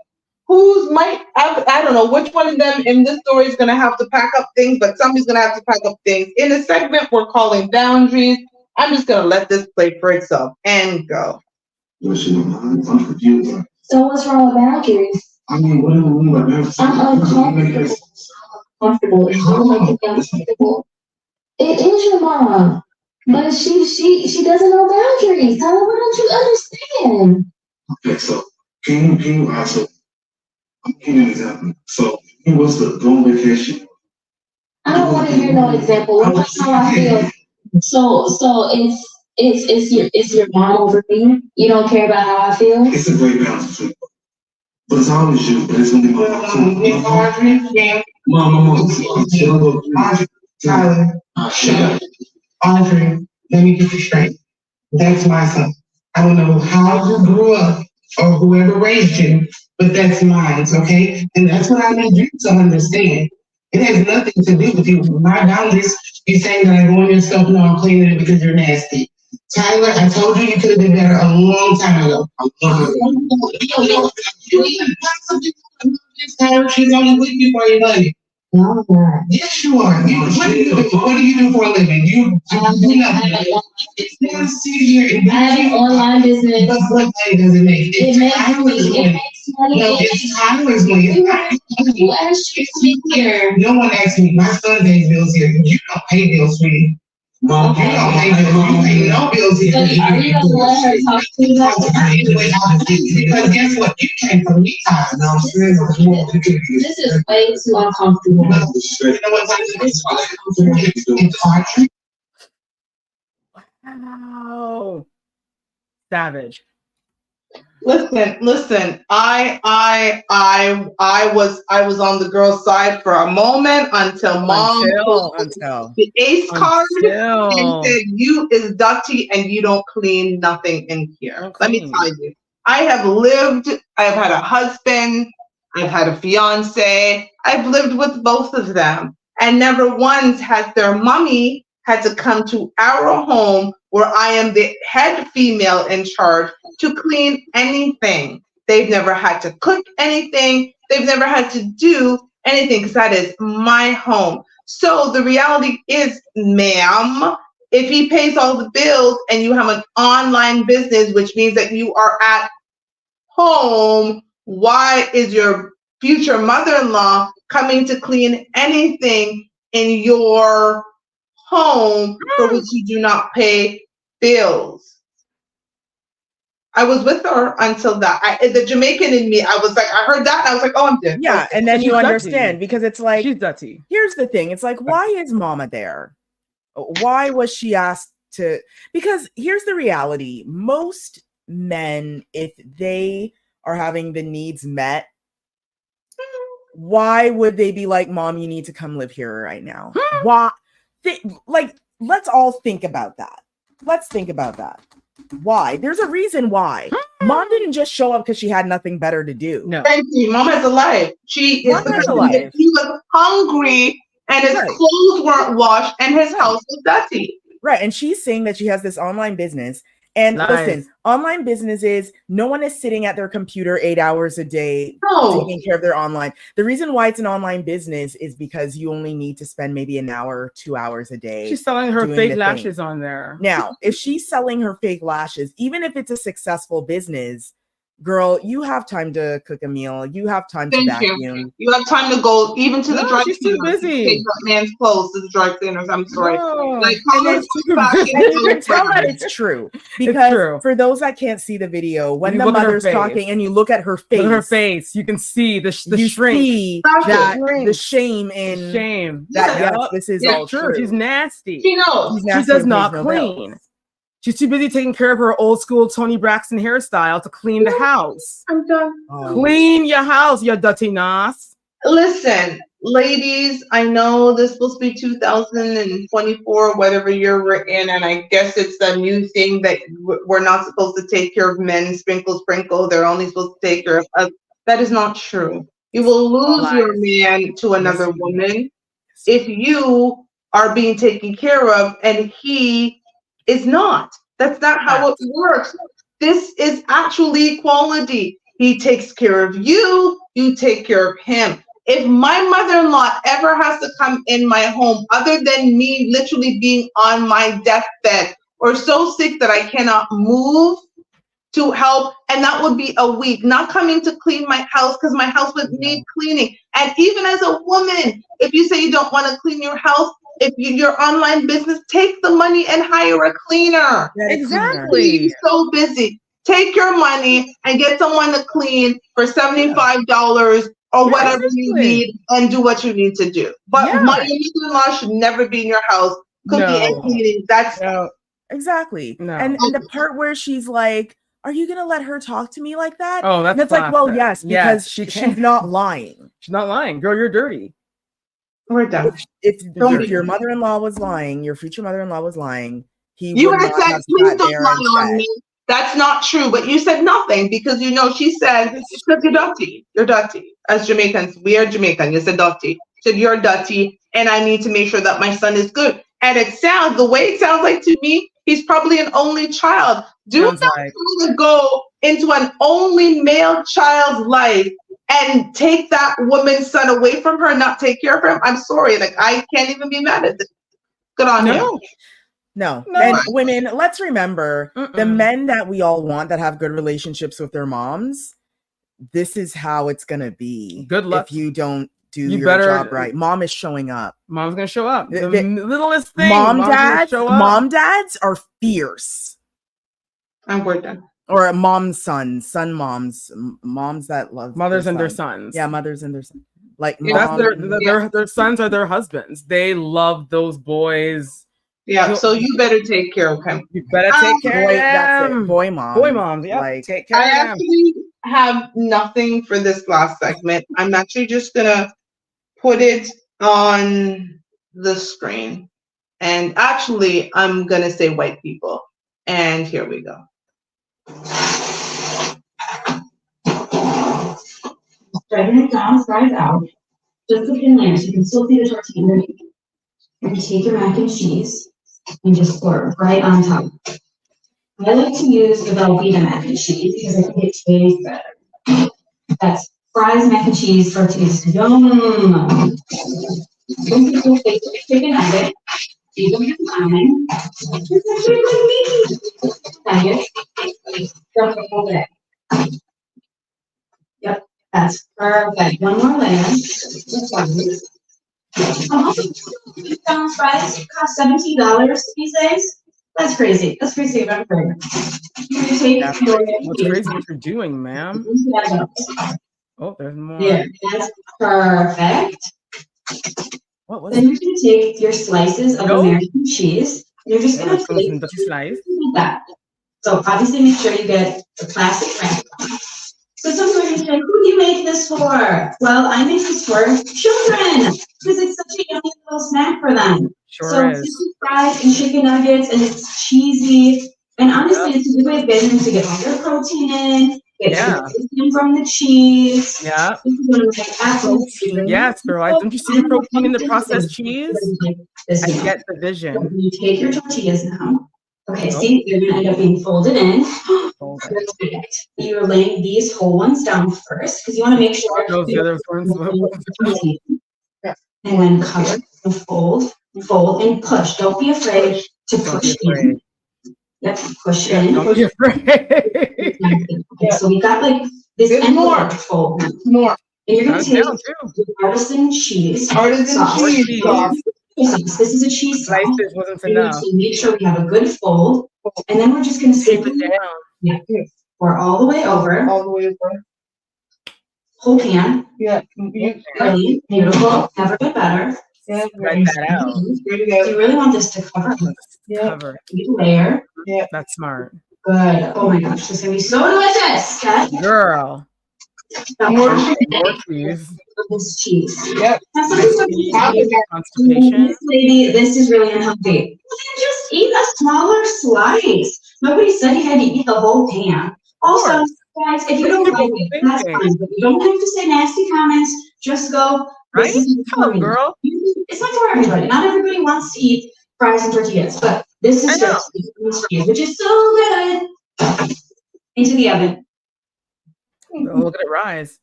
who's I don't know which one of them in this story is going to have to pack up things, but somebody's going to have to pack up things. In a segment we're calling Boundaries, I'm just going to let this play for itself and go. So what's wrong with boundaries? I mean, what do you mean by boundaries? I'm uncomfortable. Comfortable. It's not uncomfortable. It is your mom, but she doesn't know boundaries. Tell her, why don't you understand? Okay, so can you also give me an example? So he was to go on vacation. I don't want to hear no example. That's how I feel. So it's your mom over me. You don't care about how I feel. It's a great balance between, but it's always you. But it's gonna be mom. Tyler, Audrey, let me get you straight. That's my son. I don't know how you grew up or whoever raised you, but that's mine. Okay, and that's what I need you to understand. It has nothing to do with you. My boundaries, you saying that I go on yourself, no, I'm cleaning it because you're nasty. Tyler, I told you could have been better a long time ago. She's only with you for your money. No, I'm not. Yes, you are. What do you do for a living? You do nothing. I have an online business. What money does it make? It makes money. No, it's Tyler's money. Who asked you to be here? No one asked me. My son pays bills here. You don't pay bills for me. Mom, you don't pay no bills. Are you gonna let her talk to you about Because guess what? You came from me time. You know what I'm saying? this is way too uncomfortable. You know what? It's hard. Wow. Savage. Listen. I was on the girl's side for a moment until mom pulled the ace card and said, "You is dirty and you don't clean nothing in here." Let me tell you, I have lived. I've had a husband. I've had a fiance. I've lived with both of them, and never once has their mommy had to come to our home where I am the head female in charge to clean anything. They've never had to cook anything. They've never had to do anything because that is my home. So the reality is, ma'am, if he pays all the bills and you have an online business, which means that you are at home, why is your future mother-in-law coming to clean anything in your home for which you do not pay bills? I was with her until that. The Jamaican in me, I was like, I heard that, and I was like, oh, I'm dead. Yeah, and then She's you dirty. understand because it's like, She's dirty. here's the thing. It's like, why is mama there? Why was she asked to? Because here's the reality. Most men, if they are having the needs met, why would they be like, Mom, you need to come live here right now? Why? Let's all think about that. Let's think about that. Why? There's a reason why. Mom didn't just show up because she had nothing better to do. No. Thank you. Mom has a life. She Mom is has a life. He was hungry and his clothes weren't washed and his house was dirty. Right. And she's saying that she has this online business. And listen, online businesses, no one is sitting at their computer 8 hours a day taking care of their online. The reason why it's an online business is because you only need to spend maybe an hour, 2 hours a day. She's selling her fake lashes on there. Now, if she's selling her fake lashes, even if it's a successful business, girl, you have time to cook a meal. You have time to vacuum. You have time to go even to the dry cleaners. She's too busy. Take that man's clothes to the dry cleaners. I'm sorry. Like, and you can tell that it's true because for those that can't see the video, when the mother's talking and you look at her face, you can see the you shrink. See that the shame in that. Yes, this is it's all true. She's nasty. She knows. She does not clean. She's too busy taking care of her old school Tony Braxton hairstyle to clean the house. I'm done. Clean your house, you dirty nas. Listen, ladies, I know this is supposed to be 2024, whatever year we're in, and I guess it's a new thing that we're not supposed to take care of men, sprinkle. They're only supposed to take care of us. That is not true. You will lose your man to another woman if you are being taken care of and he is not. That's not how it works. This is actually equality. He takes care of you, you take care of him. If my mother-in-law ever has to come in my home, other than me literally being on my deathbed or so sick that I cannot move to help, and that would be a week, not coming to clean my house because my house would need cleaning. And even as a woman, if you say you don't want to clean your house, if your online business, take the money and hire a cleaner. Exactly. You're so busy. Take your money and get someone to clean for $75 or whatever you need and do what you need to do. But my mother-in-law should never be in your house cooking and cleaning. That's exactly. No. And the part where she's like, are you gonna let her talk to me like that? Oh, that's like, well, yes, because she's not lying. She's not lying. Girl, you're dirty. We're done. If your mother-in-law was lying, your future mother-in-law was lying, you would have said, please don't lie on me. That's not true, but you said nothing because you know she said, because you're dirty. You're dirty. As Jamaicans, we are Jamaican. You said dirty. She said you're dirty, and I need to make sure that my son is good. And the way it sounds like to me, he's probably an only child. Do not try to go into an only male child's life and take that woman's son away from her and not take care of him. I'm sorry. Like, I can't even be mad at this. Good on him. No. And women, let's remember the men that we all want that have good relationships with their moms. This is how it's going to be. Good luck. If you don't do You your better- job right. Mom is showing up. Mom's gonna show up. The They- littlest thing. Mom Mom's gonna show up. dads are fierce. And we're done. Or mom's sons, son moms, moms that love Mothers and their sons. sons. Yeah, mothers and their sons. Like That's mom, their sons are their husbands. They love those boys. Yeah, so you better take care of him. You better take care boy, of that's them. it. Boy moms. Boy moms, yeah. Like Take care I of them. actually have nothing for this last segment. I'm actually just gonna put it on the screen. And actually, I'm gonna say white people. And here we go. Spreading it down, fries out. Just the thin layers. You can still see the tortilla underneath. And take your mac and cheese and just pour it right on top. I like to use the Velveeta mac and cheese because I think it tastes better. That's fries, mac and cheese, tortillas. Yum! Some people take the chicken nugget, leave them in line. It's actually like meat. Nuggets. Dump the whole bag. Yep, that's perfect. One more layer. Fries cost $17 these days. That's crazy. That's crazy. If I've heard. You take What's crazy what you're doing, ma'am? Oh, there's more. Yeah, that's perfect. What was Then it? you're gonna take your slices of American cheese. And you're just gonna take Slice. that. So obviously make sure you get the plastic wrap. So sometimes you say, who do you make this for? Well, I make this for children because it's such a yummy little snack for them. Sure So is. it's fries and chicken nuggets and it's cheesy. And honestly, it's a good way of getting them to get all their protein in, get protein from the cheese. Yeah. This is one of my absolute favorites. Yes, girl. Don't you see the protein in the processed cheese? I get the vision. You take your tortillas now. Okay, see, they're gonna end up being folded in. Perfect. You're laying these whole ones down first because you want to make sure. The other ones. And then cover and fold, and push. Don't be afraid to push in. Yep, push in. Don't be afraid. Okay, so we got like this envelope fold now. More. And you're gonna take Down, too. artisan cheese. Artisan sauce. cheese sauce. This is a cheese sauce. Slices wasn't We need enough. to make sure we have a good fold, and then we're just gonna Tape scoop it down. Yeah, pour all the way over. All the way over. Whole pan. Yeah. Really beautiful. Never been better. Yeah. Spread that out. There you So go. you really want this to cover Yeah. Cover. each layer. That's smart. Good. Oh my gosh, this is gonna be so delicious. Okay. Girl. More More cheese. This cheese. Yep. Now, some people say, Constipation. this lady, this is really unhealthy. Well, then just eat a smaller slice. Nobody said you had to eat the whole pan. Also, guys, if you don't like it, that's fine. But you don't have to say nasty comments. Just go. Right? This is Tell for 'em, me. girl. It's not for everybody. Not everybody wants to eat fries and tortillas, but this I is know. just for you, which is so good. Into the oven. Oh, look at it rise.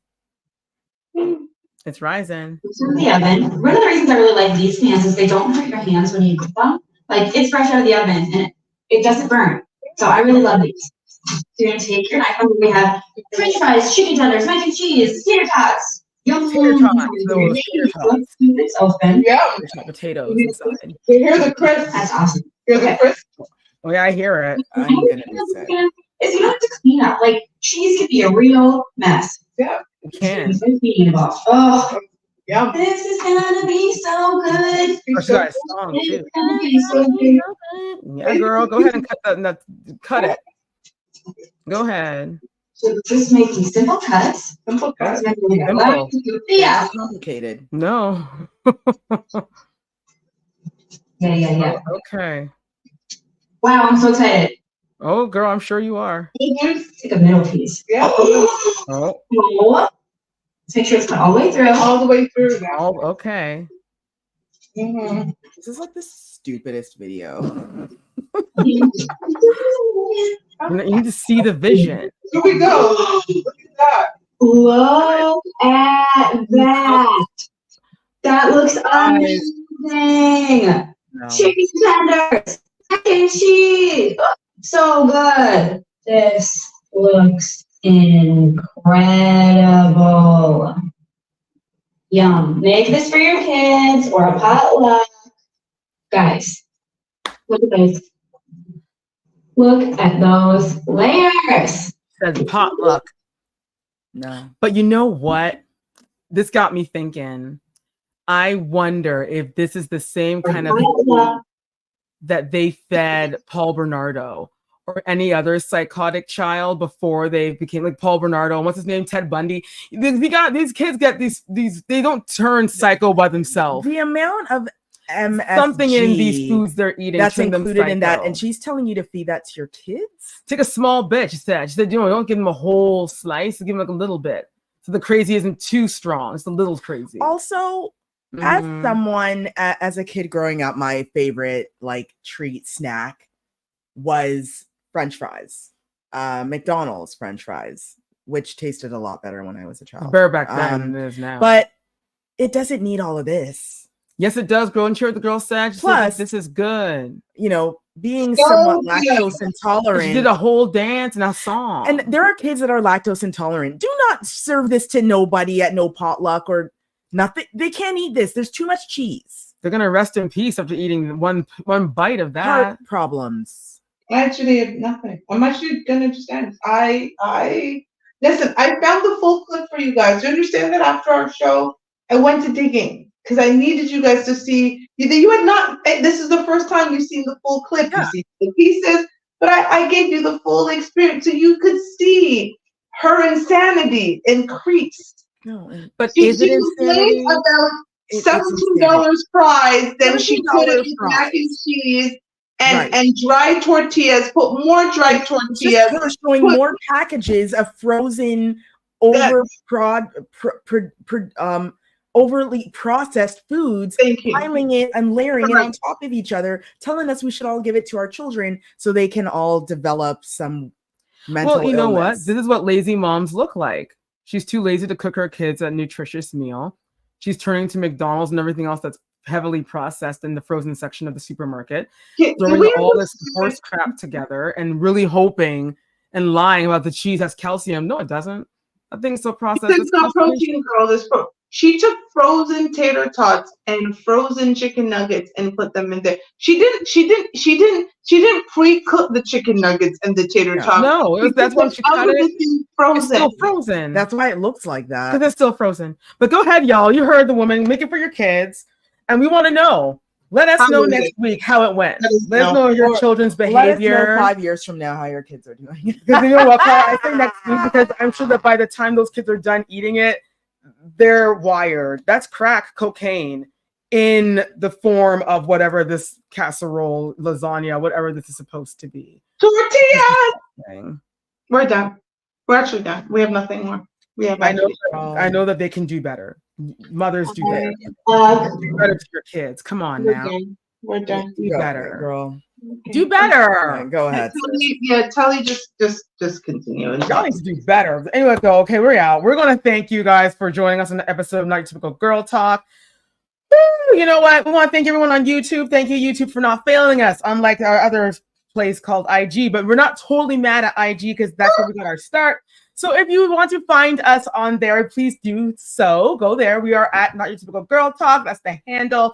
It's rising. Into the oven. One of the reasons I really like these pans is they don't hurt your hands when you cook them. Like it's fresh out of the oven and it doesn't burn. So I really love these. So you're gonna take your knife. We have French fries, chicken tenders, mac and cheese, tater tots. Yum. Tater tots. Those tater tots. It's open. Yeah. There's hot potatoes inside. You hear the crisp. That's awesome. Hear the crisp. Oh yeah, I hear it. I'm gonna miss it. Is you don't have to clean up. Like cheese can be a real mess. You can. Oh, Yeah. this is gonna be so good. Oh, she got a song It's too. gonna be so good. Yeah, girl, go ahead and cut it. Go ahead. So just making simple cuts. Simple cut. Simple. Yeah. Complicated. No. Yeah. Okay. Wow, I'm so excited. Oh, girl, I'm sure you are. Take a middle piece. Yeah. Oh, Oh. Let's make sure it's cut all the way through. All the way through now. oh okay. Mm-hmm. This is like the stupidest video. You need to see the vision. Here we go. Look at that. Look at that. That looks amazing. No. Chicken tenders, mac and cheese. Oh, so good. This looks incredible. Yum. Make this for your kids or a potluck. Guys, look at this. Look at those layers. Says potluck. No. But you know what? This got me thinking. I wonder if this is the same kind of food that they fed Paul Bernardo or any other psychotic child before they became like Paul Bernardo. What's his name? Ted Bundy. These kids get these. They don't turn psycho by themselves. The amount of MSG Something in these foods they're eating that's turn them included in that, psycho. and she's telling you to feed that to your kids. Take a small bit. She said, you know, don't give them a whole slice. Give them like a little bit, so the crazy isn't too strong. It's a little crazy. Also, as someone, as a kid growing up, my favorite like treat snack was French fries, McDonald's French fries, which tasted a lot better when I was a child. Better back then than it is now. But it doesn't need all of this. Yes, it does. Grow and cheer, the girl said. Plus, this is good. You know, being somewhat lactose intolerant. She did a whole dance and a song. And there are kids that are lactose intolerant. Do not serve this to nobody at no potluck or nothing. They can't eat this. There's too much cheese. They're gonna rest in peace after eating one bite of that. Heart problems. I actually have nothing. I'm actually gonna just end. I listen. I found the full clip for you guys. You understand that after our show, I went to digging because I needed you guys to see. You had not. This is the first time you've seen the full clip. Yeah. You see the pieces, but I gave you the full experience so you could see her insanity increased. No, but She is it insanity? made about $17 fries. Then she put it with mac and cheese and dry tortillas. Put more dry tortillas. They were showing more packages of frozen, overly processed foods, piling it and layering it on top of each other, telling us we should all give it to our children so they can all develop some mental Well, you know what? illness. This is what lazy moms look like. She's too lazy to cook her kids a nutritious meal. She's turning to McDonald's and everything else that's heavily processed in the frozen section of the supermarket, throwing all this horse crap together and really hoping and lying about the cheese has calcium. No, it doesn't. I think it's so processed. It's not protein, girl. She took frozen tater tots and frozen chicken nuggets and put them in there. She didn't pre-cook the chicken nuggets and the tater tots. No, that's why she cut it. Frozen. It's still frozen. That's why it looks like that. Because it's still frozen. But go ahead, y'all. You heard the woman. Make it for your kids, and we want to know. Let us know next week how it went. Let us know your children's behavior. Let us know 5 years from now how your kids are doing. Because you know what, I say next week because I'm sure that by the time those kids are done eating it, they're wired. That's crack cocaine in the form of whatever this casserole, lasagna, whatever this is supposed to be. Tortillas! We're done. We're actually done. We have nothing more. I know that they can do better. Mothers do better. Do better to your kids. Come on now. We're done. Do better, girl. Do better. Right, go ahead. Telly, just continue. Y'all need to do better. Anyway, go. Okay, we're out. We're gonna thank you guys for joining us on the episode of Not Typical Girl Talk. Woo, you know what? We want to thank everyone on YouTube. Thank you, YouTube, for not failing us, unlike our other place called IG. But we're not totally mad at IG because that's where we got our start. So if you want to find us on there, please do so. Go there. We are at Not Your Typical Girl Talk. That's the handle.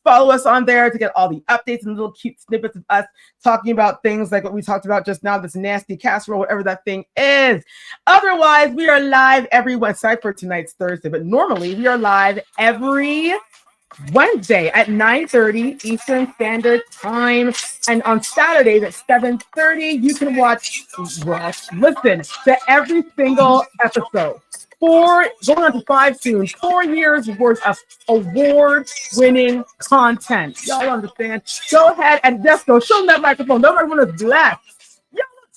Follow us on there to get all the updates and little cute snippets of us talking about things like what we talked about just now, this nasty casserole, whatever that thing is. Otherwise, we are live every Wednesday for tonight's Thursday, but normally we are live every Wednesday at 9:30 Eastern Standard Time. And on Saturdays at 7:30, you can listen to every single episode. Going on to 5 soon, 4 years worth of award-winning content. Y'all understand? Go ahead and just go. Show them that microphone. Nobody want to blast.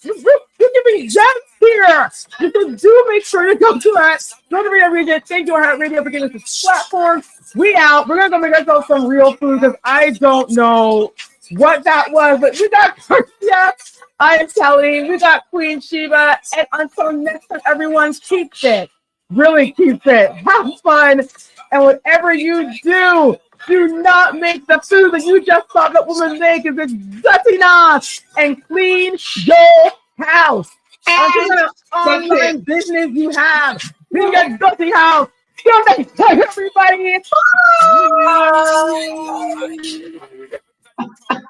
You can be gems here. You do make sure to go to us. Go to Radio Region. Thank you, Heart Radio, for giving us this platform. We out. We're going to go make ourselves some real food because I don't know what that was, but we got Garcia. I am Kelly. We got Queen Sheba. And until next time, everyone, keep fit. Really keep fit. Have fun. And whatever you do not make the food that you just saw that woman make if it's dirty enough. And clean your house. And what kind of online business you have. Clean your dirty house. Till next time, everybody. Bye.